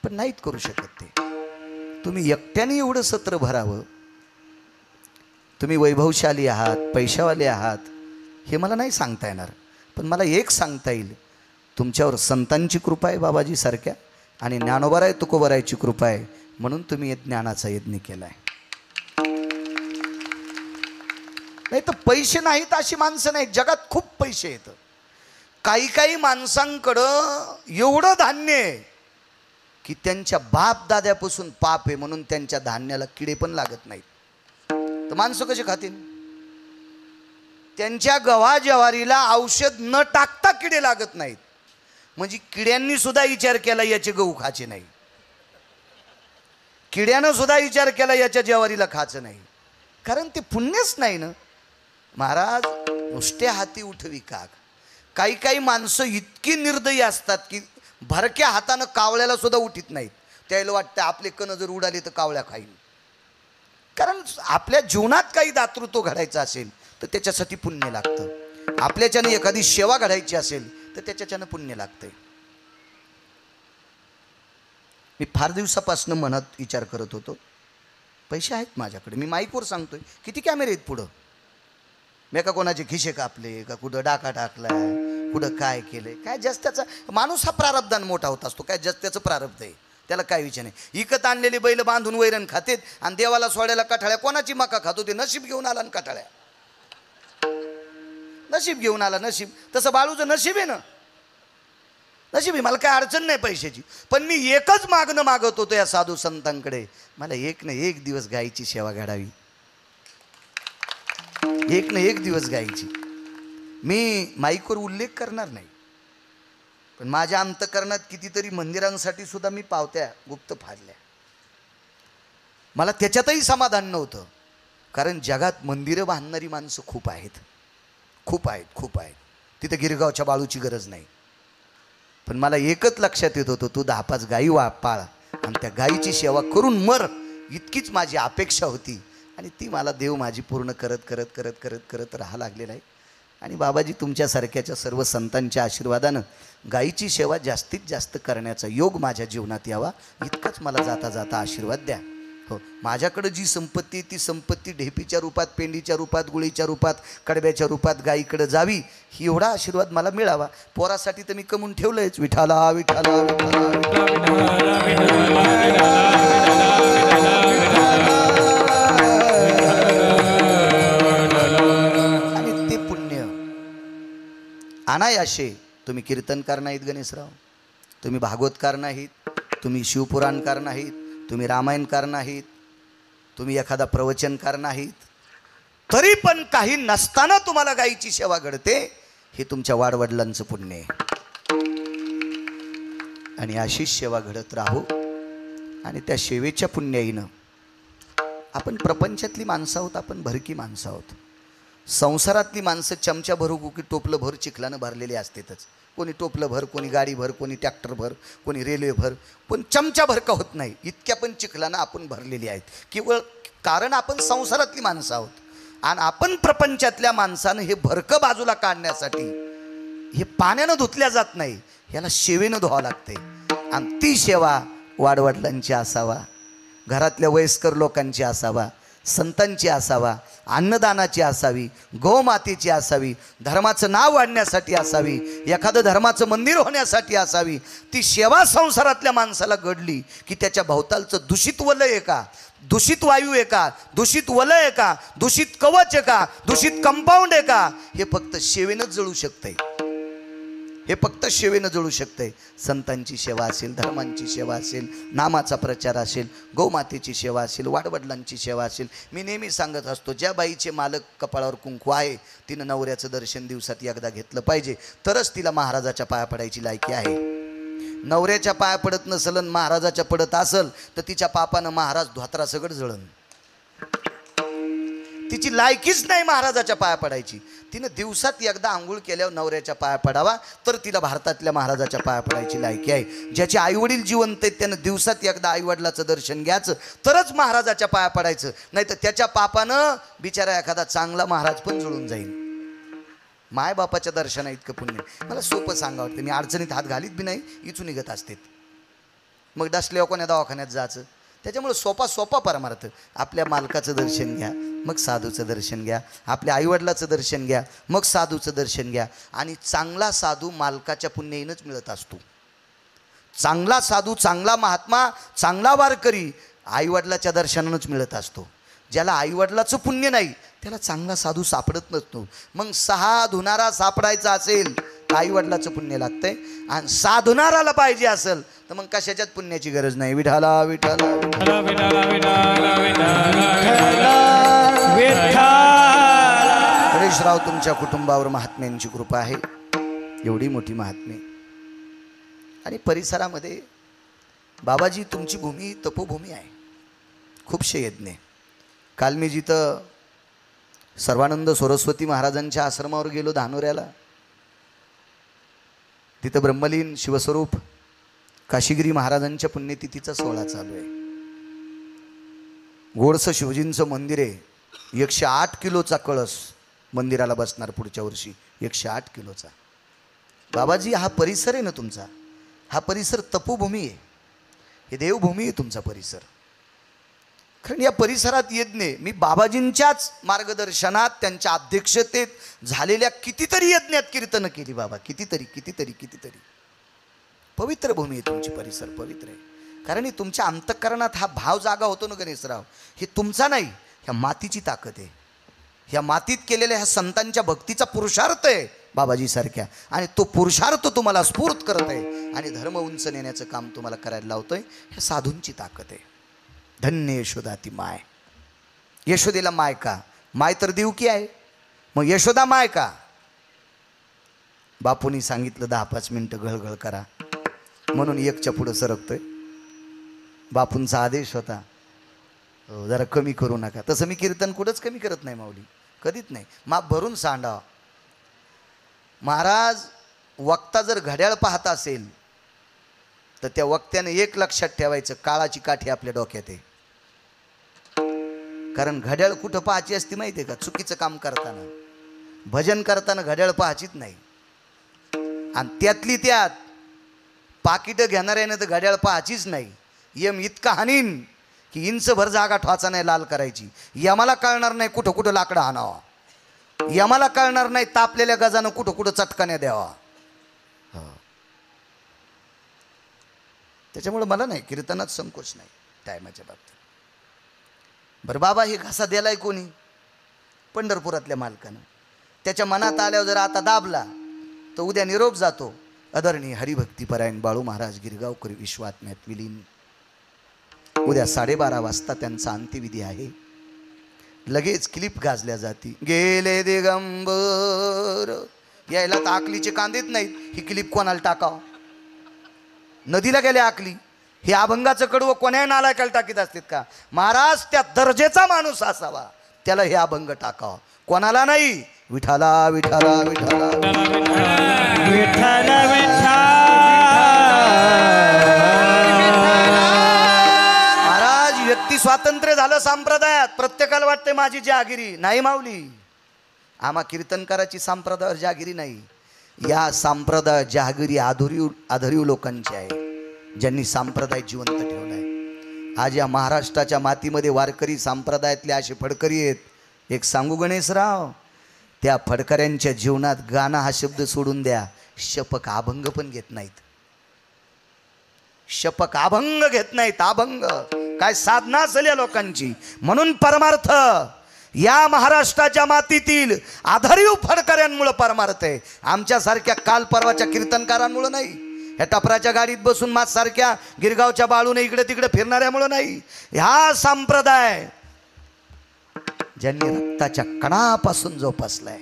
पण नाहीत करू शकत ते. तुम्ही एकट्याने एवढं सत्र भरावं, तुम्ही वैभवशाली आहात, पैशावाले आहात, हे मला नाही सांगता येणार. पण मला एक सांगता येईल, तुमच्यावर संतांची कृपा आहे बाबाजी सारख्या, आणि ज्ञानोबाराय तुकोबारायची कृपा आहे, म्हणून तुम्ही ज्ञानाचा यज्ञ केलाय. नाही तर पैसे नाहीत अशी माणसं नाहीत जगात. खूप पैसे आहेत. काही माणसांकडं एवढं धान्य आहे की त्यांच्या बाप दाद्यापासून पाप आहे म्हणून त्यांच्या धान्याला किडे पण लागत नाहीत. तर माणसं कशी खातील? त्यांच्या गव्हा ज्वारीला औषध न टाकता किडे लागत नाहीत. म्हणजे किड्यांनी सुद्धा विचार केला याचे गहू खायचे नाही, किड्यानं सुद्धा विचार केला याच्या ज्वारीला खायचं नाही, कारण ते पुण्यच नाही ना. महाराज नुसत्या हाती उठवी काग. काही माणसं इतकी निर्दयी असतात की भरक्या हातानं कावळ्याला सुद्धा उठीत नाहीत. त्याला वाटतं आपले कण जर उडाले तर कावळ्या खाईन. कारण आपल्या जीवनात काही दातृत्व घडायचं असेल तर त्याच्यासाठी पुण्य लागतं. आपल्याच्यानं एखादी सेवा घडायची असेल तर त्याच्याच्यानं पुण्य लागतंय. मी फार दिवसापासून मनात विचार करत होतो, पैसे आहेत माझ्याकडे, मी माईकवर सांगतोय, किती कॅमेरे आहेत पुढं, मी का कोणाचे खिशे कापले का, कुठं डाका टाकलाय, कुठं काय केलंय, काय जस्ट त्याचा माणूस हा प्रारब्धान मोठा होत असतो, काय जस्ट त्याचं प्रारब्ध आहे, त्याला काय विचार नाही. इकत आणलेली बैल बांधून वैरण खातेत आणि देवाला सोडायला कठाळ्या. कोणाची मका खातो? ते नशीब घेऊन आला आणि कठाळ्या नशीब घेऊन आला. नशीब तसं बाळूचं नशीब आहे ना, नशीब आहे. मला काय अडचण नाही पैशाची, पण मी एकच मागणं मागत होतो या साधू संतांकडे, मला एक ना एक दिवस गायीची सेवा घडावी, एक ना एक दिवस गायीची. मी माईकवर उल्लेख करणार नाही, पण माझ्या अंतकरणात कितीतरी मंदिरांसाठी सुद्धा मी पावत्या गुप्त फाडल्या. मला त्याच्यातही समाधान नव्हतं, कारण जगात मंदिरं बांधणारी माणसं खूप आहेत. तिथं गिरगावच्या बाळूची गरज नाही. पण मला एकच लक्षात येत होतं, तू 10-5 गायी पाळ आणि त्या गायीची सेवा करून मर, इतकीच माझी अपेक्षा होती. आणि ती मला देव माझी पूर्ण करत राहा लागलेला आहे. आणि बाबाजी तुमच्यासारख्याच्या सर्व संतांच्या आशीर्वादानं गायीची सेवा जास्तीत जास्त करण्याचा योग माझ्या जीवनात यावा, इतकंच मला जाता जाता आशीर्वाद द्या. हो, माझ्याकडं जी संपत्ती, ती संपत्ती ढेपीच्या रूपात, पेंडीच्या रूपात, गुळीच्या रूपात, कडब्याच्या रूपात गायीकडे जावी, ही एवढा आशीर्वाद मला मिळावा. पोरासाठी तर मी कमवून ठेवलंयच, विठाला विठाला आणि ते पुण्य अनायाशे. तुम्ही कीर्तनकार नाहीत गणेशराव, तुम्ही भागवतकार नाहीत, तुम्ही शिवपुराणकार नाहीत, तुम्ही रामायणकार नाहीत, तुम्ही एखादा प्रवचनकार नाहीत, तरी पण काही नसताना तुम्हाला गायीची सेवा घडते, हे तुमच्या वाडवडिलांचं पुण्य आहे. आणि अशीच सेवा घडत राहू. आणि त्या सेवेच्या पुण्याईनं आपण प्रपंचातली माणसं आहोत, आपण भरकी माणसं आहोत. संसारातली माणसं चमचा भरू की टोपलं भर चिखलानं भरलेली असतेच. कोणी टोपलं भर, कोणी गाडी भर, कोणी ट्रॅक्टर भर, कोणी रेल्वे भर, पण चमचा भर का होत नाही, इतक्या पण चिखलानं आपण भरलेली आहेत. केवळ कारण आपण संसारातली माणसं आहोत. आणि आपण प्रपंचातल्या माणसानं हे भरकं बाजूला काढण्यासाठी हे पाण्यानं धुतल्या जात नाही, ह्याला सेवेनं धुवावं लागते. आणि ती सेवा वाडवडिलांची असावा, घरातल्या वयस्कर लोकांची असावा, संतांची असावा, अन्नदानाची असावी, गोमातेची असावी, धर्माचं नाव वाढण्यासाठी असावी, एखादं धर्माचं मंदिर होण्यासाठी असावी. ती सेवा संसारातल्या माणसाला घडली की त्याच्या भोवतालचं दूषित वलय आहे का, दूषित वायू आहे का, दूषित वलय आहे का, दूषित कवच आहे का, दूषित कंपाऊंड आहे का, हे फक्त सेवेनंच जळू शकतंय. हे फक्त सेवेनं जळू शकतंय. संतांची सेवा असेल, धर्मांची सेवा असेल, नामाचा प्रचार असेल, गौमातेची सेवा असेल, वाडवडिलांची सेवा असेल. मी नेहमी सांगत असतो, ज्या बाईचे मालक कपाळावर कुंकू आहे तिनं नवऱ्याचं दर्शन दिवसात एकदा घेतलं पाहिजे, तरच तिला महाराजाच्या पाया पडायची लायकी आहे. नवऱ्याच्या पाया पडत नसल, महाराजाच्या पडत असल, तर तिच्या पापानं महाराज धोत्रा सगळं जळण. तिची लायकीच नाही महाराजाच्या पाया पडायची. तिनं दिवसात एकदा आंघोळ केल्यावर नवऱ्याच्या पाया पडावा, तर तिला भारतातल्या महाराजाच्या पाया पडायची लायकी आहे. ज्याचे आईवडील जिवंत आहेत त्यानं दिवसात एकदा आईवडिलाचं दर्शन घ्यायचं, तरच महाराजाच्या पाया पडायचं. नाही तर त्याच्या पापानं बिचारा एखादा चांगला महाराज पण जुळून जाईल. मायबापाच्या दर्शना इतकं पुण्य. मला सोपं सांगा वाटतं, मी अडचणीत हात घालीत बी नाही, इचून निघत असते. मग डसल्यावर कोण्या दवाखान्यात जायचं. त्याच्यामुळे सोपा परमार्थ. आपल्या मालकाचं दर्शन घ्या, मग साधूचं दर्शन घ्या. आपल्या आईवडिलाचं दर्शन घ्या, मग साधूचं दर्शन घ्या. आणि चांगला साधू मालकाच्या पुण्याईनंच मिळत असतो. चांगला साधू, चांगला महात्मा, चांगला वारकरी आईवडिलाच्या दर्शनानंच मिळत असतो. ज्याला आईवडिलाचं पुण्य नाही त्याला चांगला साधू सापडत नसतो. मग 6 धुणारा सापडायचा असेल तर आईवडिलाचं पुण्य लागतंय, आणि साधुनाराला पाहिजे असेल तर मग कशाच्याच पुण्याची गरज नाही. विठाला विठाला विठ्ठला विठ्ठला विठ्ठला गणेशराव, तुमच्या कुटुंबावर महात्म्यांची कृपा आहे. एवढी मोठी महात्मे. आणि परिसरामध्ये बाबाजी तुमची भूमी तपोभूमी आहे. खूपशे यज्ञ. काल मी जिथं सर्वानंद सरस्वती महाराजांच्या आश्रमावर गेलो धानोऱ्याला, तिथं ब्रह्मलीन शिवस्वरूप काशीगिरी महाराजांच्या पुण्यतिथीचा सोहळा चालू आहे. गोडसं शिवजींचं मंदिर आहे. 108 किलोचा कळस मंदिराला बसणार पुढच्या वर्षी. 108 किलोचा. बाबाजी, हा परिसर आहे ना तुमचा, हा परिसर तपोभूमी आहे, हे देवभूमी आहे तुमचा परिसर. कारण या परिसरात यज्ञ, मी बाबाजींच्याच मार्गदर्शनात त्यांच्या अध्यक्षतेत झालेल्या कितीतरी यज्ञात कीर्तनं केली बाबा. कितीतरी पवित्र भूमी आहे तुमची. परिसर पवित्र आहे. कारण हे तुमच्या अंतःकरणात हा भाव जागा होतो ना गणेशराव. हे तुमचा नाही, ह्या मातीची ताकद आहे. ह्या मातीत केलेल्या ह्या संतांच्या भक्तीचा पुरुषार्थ आहे बाबाजी सारख्या. आणि तो पुरुषार्थ तुम्हाला स्फूर्त करत आहे आणि धर्म उंच नेण्याचं काम तुम्हाला करायला लावतोय. ह्या साधूंची ताकद आहे. धन्य यशोदा ती माय. यशोदेला माय का? माय तर देवकी आहे, मग यशोदा माय का? बापूंनी सांगितलं 10-5 मिनिटं घळघळ करा म्हणून 1च्या पुढं सरकतोय. बापूंचा आदेश होता, जरा कमी करू नका. तसं मी कीर्तन कुठंच कमी करत नाही माऊली, कधीच नाही. माप भरून सांडावा. महाराज वक्ता जर घड्याळ पाहत असेल तर त्या वक्त्याने एक लक्षात ठेवायचं, काळाची काठी आपल्या डोक्यात आहे. कारण घड्याळ कुठं पाहायची असती माहिती आहे का? चुकीचं काम करताना, भजन करताना घड्याळ पाहायचीच नाही. आणि त्यातली त्यात पाकिटं घेणाऱ्याने तर घड्याळ पाहायचीच नाही. यम इतका हानीन की इंचभर जागा ठवाचा नाही लाल करायची. यमाला कळणार नाही कुठं कुठं लाकडं हाणावा. यमाला कळणार नाही तापलेल्या गजानं कुठं कुठं चटकाने द्यावा. त्याच्यामुळे मला नाही कीर्तनात संकोच नाही टायमाच्या बाबतीत. बरं बाबा, हे घासा दिलाय कोणी? पंढरपुरातल्या मालकानं. त्याच्या मनात आल्यावर जर आता दाबला तर उद्या निरोप जातो, आदरणीय हरिभक्तीपरायण बाळू महाराज गिरगावकर विश्वात्म्यात विलीन. उद्या 12:30 वाजता त्यांचा अंत्यविधी आहे. लगेच क्लिप गाजल्या जाती, गेले दिगंबर. यायला तर आकलीचे कांदेत नाहीत, ही क्लिप कोणाला टाकावं? नदीला गेल्या आकली. हे अभंगाचं कडवं कोण्या नालायकाला टाकीत असतात का? महाराज त्या दर्जेचा माणूस असावा त्याला हे अभंग टाकावं, कोणाला नाही. विठाला विठाला विठाला विठ्ठला विठ्ठला. महाराज, व्यक्ती स्वातंत्र्य झालं संप्रदायात. प्रत्येकाला वाटते माझी जहागिरी. नाही माऊली, आम्हा कीर्तनकाराची संप्रदायावर जहागिरी नाही. या संप्रदाय जहागिरी आधुरीव लोकांची आहे, ज्यांनी संप्रदाय जिवंत ठेवलाय. आज या महाराष्ट्राच्या मातीमध्ये वारकरी संप्रदायातले असे फडकरी आहेत. एक सांगू गणेशराव, त्या फडकऱ्यांच्या जीवनात गाणं हा शब्द सोडून द्या, शपक अभंग पण घेत नाहीत. शपक अभंग घेत नाहीत. अभंग काय साधना असेल या लोकांची. म्हणून परमार्थ या महाराष्ट्राच्या मातीतील आधारीव फडकऱ्यांमुळे परमार्थ आहे. आमच्यासारख्या काल परवाच्या कीर्तनकारांमुळे नाही. ह्या टपराच्या गाडीत बसून माझ्यासारख्या गिरगावच्या बाळूने इकडे तिकडे फिरणाऱ्यामुळे नाही. ह्या संप्रदाय ज्यांनी रक्ताच्या कणापासून जोपासलाय,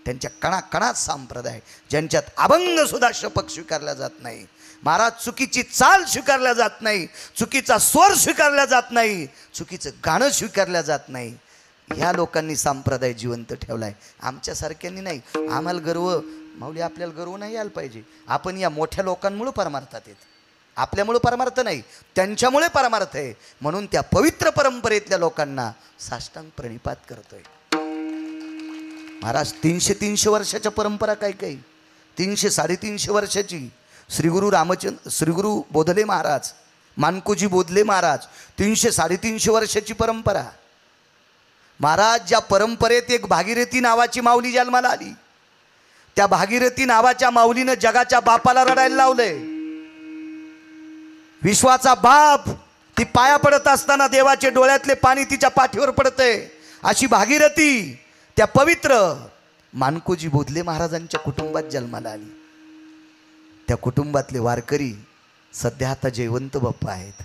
त्यांच्या कणाकणात संप्रदाय, ज्यांच्यात अभंग सुद्धा शपक स्वीकारला जात नाही. महाराज, चुकीची चाल स्वीकारल्या जात नाही, चुकीचा स्वर स्वीकारला जात नाही, चुकीचं गाणं स्वीकारल्या जात नाही. ह्या लोकांनी संप्रदाय जिवंत ठेवलाय, आमच्यासारख्यांनी नाही. आम्हाला गर्व, माऊली आपल्याला गर्व नाही यायला पाहिजे. आपण या मोठ्या लोकांमुळे परमार्थात येत, आपल्यामुळे परमार्थ नाही, त्यांच्यामुळे परमार्थ आहे. म्हणून त्या पवित्र परंपरेतल्या लोकांना साष्टांग प्रणिपात करतोय. महाराज 300 वर्षाच्या परंपरा, काय काही 300-350 वर्षाची. श्रीगुरु बोधले महाराज, मानकोजी बोधले महाराज, 300-350 वर्षाची परंपरा. महाराज ज्या परंपरेत एक भागीरथी नावाची माऊली जन्माला आली, त्या भागीरथी नावाच्या माऊलीनं जगाच्या बापाला रडायला लावलंय. विश्वाचा बाप, ती पाया पडत असताना देवाचे डोळ्यातले पाणी तिच्या पाठीवर पडतंय. अशी भागीरथी त्या पवित्र मानकोजी बोधले महाराजांच्या कुटुंबात जन्माला आली. त्या कुटुंबातले वारकरी सध्या आता जयवंत बाप्पा आहेत.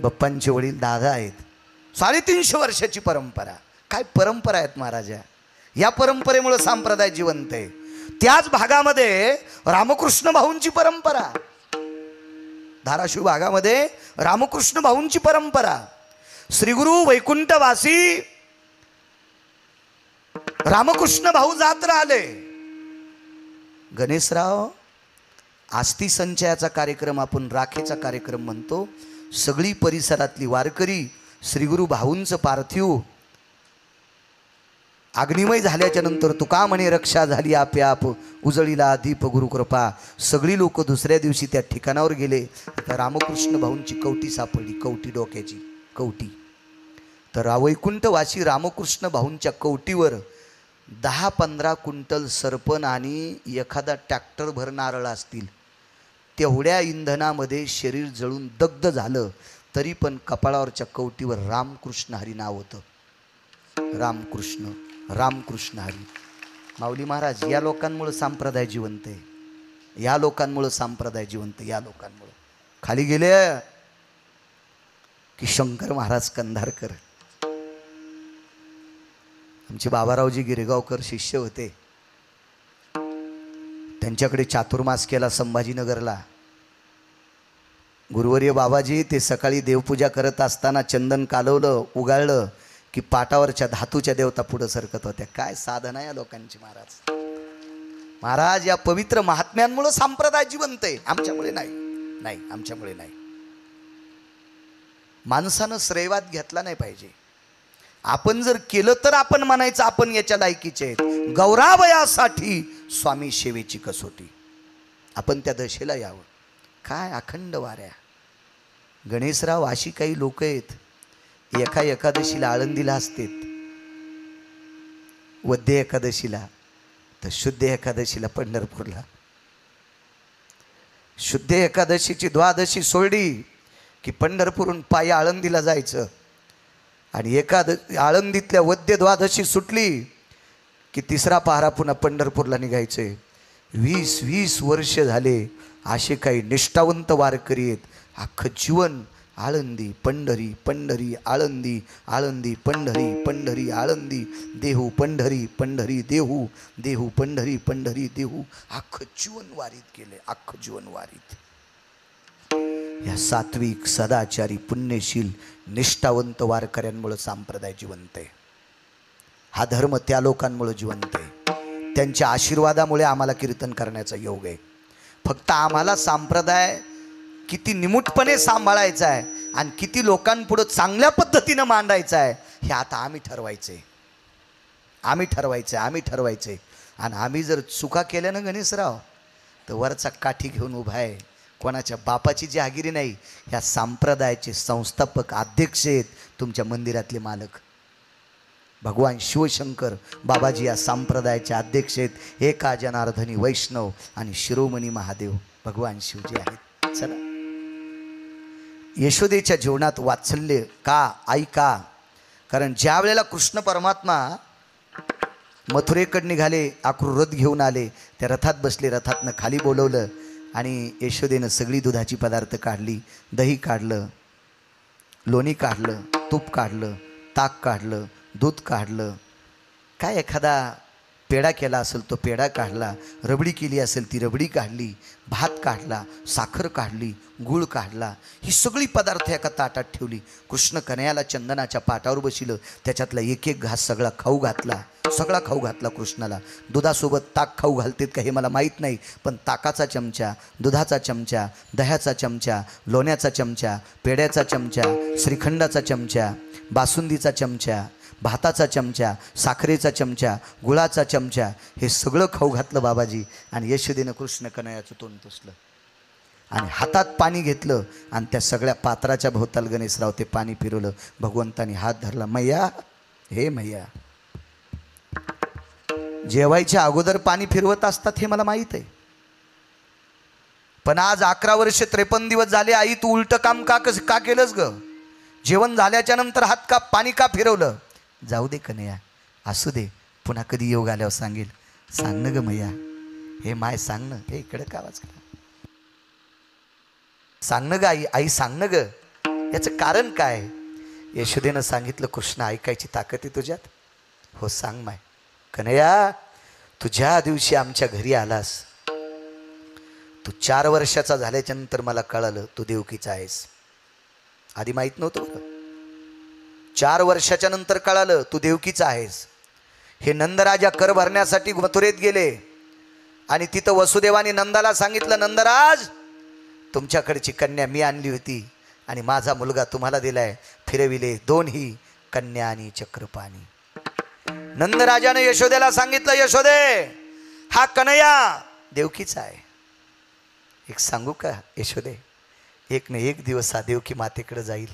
बाप्पांचे वडील दादा आहेत. 350 वर्षाची परंपरा. काय परंपरा आहेत महाराजा. या परंपरेमुळे संप्रदाय जिवंत आहे. त्याच भागामध्ये रामकृष्ण भाऊंची परंपरा, धाराशिव भागामध्ये रामकृष्ण भाऊंची परंपरा. श्रीगुरु वैकुंठवासी रामकृष्ण भाऊ जात राहिले. गणेशराव, आस्ती संचयाचा कार्यक्रम आपण राखेचा कार्यक्रम म्हणतो. सगळी परिसरातली वारकरी श्रीगुरु भाऊंचं पार्थिव अग्निमय झाल्याच्या नंतर तुका म्हणे रक्षा झाली आप्याप, उजळीला दीप गुरुकृपा. सगळी लोक दुसऱ्या दिवशी त्या ठिकाणावर गेले. तर रामकृष्ण भाऊंची कवटी सापडली, कवटी डोक्याची कवटी. तर वैकुंठवासी रामकृष्ण भाऊंच्या कवटीवर 10-15 क्विंटल सरपण आणि एखादा ट्रॅक्टर भर नारळ असतील. तेवढ्या इंधनामध्ये शरीर जळून दग्ध झालं, तरी पण कपाळावरच्या कवटीवर रामकृष्ण हरी नाव होतं. रामकृष्ण रामकृष्ण हरी. माऊली महाराज, या लोकांमुळे संप्रदाय जिवंत आहे. या लोकांमुळे संप्रदाय जिवंत. या लोकांमुळे खाली गेले की शंकर महाराज कंधारकर, आमचे बाबारावजी गिरेगावकर शिष्य होते. त्यांच्याकडे चातुर्मास केला संभाजीनगरला. गुरुवर्य बाबाजी ते सकाळी देवपूजा करत असताना चंदन कालवलं, उगाळलं की पाटावरच्या धातूच्या देवता पुढं सरकत होत्या. काय साधना या लोकांची महाराज. महाराज, या पवित्र महात्म्यांमुळे संप्रदाय जिवंत आहे, आमच्यामुळे नाही. नाही, आमच्यामुळे नाही. माणसानं श्रेयवाद घेतला नाही पाहिजे. आपण जर केलं तर आपण म्हणायचं आपण याच्या लायकीचे आहेत. गौरावयासाठी स्वामी सेवेची कसोटी. आपण त्या दशेला यावं. काय अखंड वाऱ्या. गणेशराव, अशी काही लोक आहेत, एका एकादशीला आळंदीला असतात, वद्य एकादशीला, तर शुद्ध एकादशीला पंढरपूरला. शुद्ध एकादशीची द्वादशी सोडली की पंढरपूरहून पायी आळंदीला जायचं. आणि आळंदीतल्या वद्य द्वादशी सुटली की तिसरा पहारा पुन्हा पंढरपूरला निघायचे. 20-20 वर्ष झाले असे काही निष्ठावंत वारकरी आहेत. अख्खं जीवन आळंदी पंढरी, पंढरी आळंदी, आळंदी पंढरी, पंढरी आळंदी, देहू पंढरी, पंढरी देहू, देहू पंढरी, पंढरी देहू. अख्खं जीवन वारीत गेले, अख्खं जीवन वारीत. या सात्विक, सदाचारी, पुण्यशील, निष्ठावंत वारकऱ्यांमुळे संप्रदाय जिवंत आहे. हा धर्म त्या लोकांमुळे जिवंत आहे. त्यांच्या आशीर्वादामुळे आम्हाला कीर्तन करण्याचा योग आहे. फक्त आम्हाला संप्रदाय किती निमूटपणे सांभाळायचा आहे आणि किती लोकांपुढं चांगल्या पद्धतीनं मांडायचा आहे, हे आता आम्ही ठरवायचे. आम्ही ठरवायचे. आणि आम्ही जर चुका केल्या ना गणेशराव, तर वरचा काठी घेऊन उभा आहे. कोणाच्या बापाची जहागिरी नाही. ह्या संप्रदायाचे संस्थापक अध्यक्ष आहेत तुमच्या मंदिरातले मालक. भगवान शिवशंकर बाबाजी या संप्रदायाचे अध्यक्ष आहेत. एका जनार्दनी वैष्णव आणि शिरोमणी महादेव भगवान शिवजी आहेत. चला, यशोदेच्या जीवनात वात्सल्य का, आई का? कारण ज्या वेळेला कृष्ण परमात्मा मथुरेकडे निघाले, आक्रूर रथ घेऊन आले, त्या रथात बसले, रथातनं खाली बोलवलं आणि यशोदेनं सगळी दुधाची पदार्थ काढली. दही काढलं, लोणी काढलं, तूप काढलं, ताक काढलं, दूध काढलं. काय एखादा पेढा केला असेल तो पेढा काढला, रबडी केली असेल ती रबडी काढली, भात काढला, साखर काढली, गूळ काढला, ही सगळी पदार्थ एका ताटात ठेवली. कृष्ण कन्हैयाला चंदनाच्या पाटावर बसिलं, त्याच्यातला एक एक घास सगळा खाऊ घातला, सगळा खाऊ घातला कृष्णाला. दुधासोबत ताक खाऊ घालतेत का हे मला माहीत नाही, पण ताकाचा चमचा, दुधाचा चमचा, दह्याचा चमचा, लोण्याचा चमचा, पेढ्याचा चमचा, श्रीखंडाचा चमचा, बासुंदीचा चमचा, भाताचा चमचा, साखरेचा चमचा, गुळाचा चमचा, हे सगळं खाऊ घातलं बाबाजी. आणि यशोदेनं कृष्ण कन्हैयाचं तोंड पुसलं आणि हातात पाणी घेतलं आणि त्या सगळ्या पात्राच्या भोवताल गणेशराव ते पाणी फिरवलं. भगवंतानी हात धरला. मैया, हे मैया, जेवायच्या अगोदर पाणी फिरवत असतात हे मला माहीत आहे, पण आज 11 वर्ष 53 दिवस झाले आई तू उलट काम का केलंस ग? जेवण झाल्याच्या नंतर हात का पाणी का फिरवलं? जाऊ दे कन्हैया, असू दे, पुन्हा कधी योग आल्यावर सांगेल. सांग न ग मैया, हे माय सांग न. हे इकडे का आवाज करा, सांग न ग आई, आई सांग न ग, याचं कारण काय? यशोदेनं सांगितलं, कृष्ण ऐकायची ताकद आहे तुझ्यात? हो सांग माय. कन्हैया, तू ज्या दिवशी आमच्या घरी आलास, तू 4 वर्षाचा झाल्याच्या नंतर मला कळालं तू देवकीचा आहेस. आधी माहीत नव्हतं बरं. 4 वर्षाच्या नंतर कळालं तू देवकीचा आहेस. हे नंदराजा कर भरण्यासाठी मथुरेत गेले आणि तिथं वसुदेवाने नंदाला सांगितलं, नंदराज, तुमच्याकडची कन्या मी आणली होती आणि माझा मुलगा तुम्हाला दिलाय. फिरविले दोन्ही कन्या आणि चक्रपाणी. नंदराजाने यशोदेला सांगितलं, यशोदे, हा कन्हैया देवकीचा आहे. एक सांगू का यशोदे, एक न एक दिवस हा देवकी मातेकडे जाईल,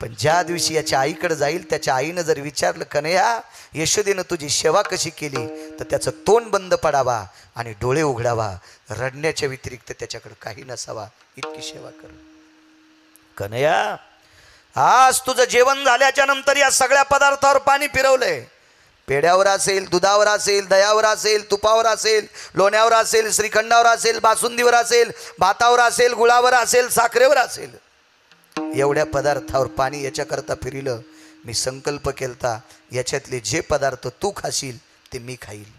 पण ज्या दिवशी याच्या आईकडे जाईल त्याच्या आईनं जर विचारलं, कन्हैया, यशोदेनं तुझी सेवा कशी केली, तर त्याचं तोंड बंद पडावा आणि डोळे उघडावा, रडण्याच्या व्यतिरिक्त त्याच्याकडे काही नसावा, इतकी सेवा कर. कन्हैया, आज तुझं जेवण झाल्याच्या नंतर या सगळ्या पदार्थावर पाणी फिरवलंय. पेढ्यावर असेल, दुधावर असेल, दह्यावर असेल, तुपावर असेल, लोण्यावर असेल, श्रीखंडावर असेल, बासुंदीवर असेल, भातावर असेल, गुळावर असेल, साखरेवर असेल, एवढ्या पदार्थावर पाणी याच्याकरता फिरिलं. मी संकल्प केलता, याच्यातले जे पदार्थ तू खाशील ते मी खाईल.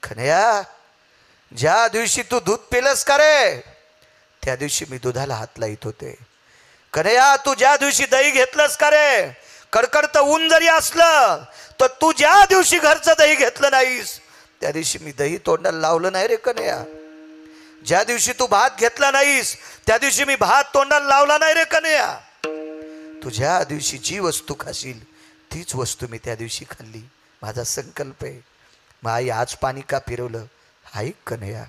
कन्हैया, ज्या दिवशी तू दूध पिलंस का रे, त्या दिवशी मी दुधाला हात लाईत होते. कन्हैया, तू ज्या दिवशी दही घेतलंस का रे, कडकडतं ऊन जरी असलं तर तू ज्या दिवशी घरचं दही घेतलं नाहीस त्या दिवशी मी दही तोंडाला लावलं नाही रे कन्हैया. ज्या दिवशी तू भात घेतला नाहीस त्या दिवशी मी भात तोंडाला लावला नाही रे कन्हैया. तू ज्या दिवशी जी वस्तू खाशील तीच वस्तू मी त्या दिवशी खाल्ली. माझा संकल्प आहे. मग आई, आज पाणी का फिरवलं? ऐक कन्हैया,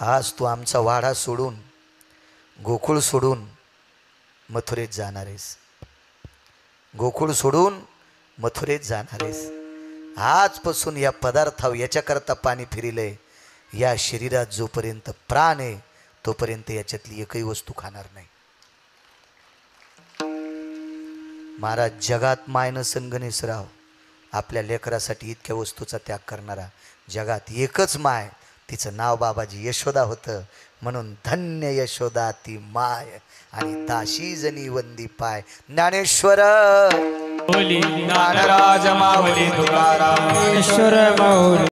आज तू आमचा वाडा सोडून, गोकुळ सोडून मथुरेत जाणार आहेस. गोकुळ सोडून मथुरेत जाणार आहेस. आजपासून या पदार्थावर याच्याकरता पाणी फिरिलंय. या शरीरात जोपर्यंत प्राण आहे तोपर्यंत याच्यातली एकही वस्तू खाणार नाही. महाराज, जगात माय नसन गणेशराव, आपल्या लेकरासाठी इतक्या वस्तूचा त्याग करणारा जगात एकच माय, तिचं नाव बाबाजी यशोदा होतं. म्हणून धन्य यशोदा ती माय आणि दाशी जनी वंदी पाय. ज्ञानेश्वर बोली ज्ञानराज माऊली तुकाराम. ईश्वर माऊली.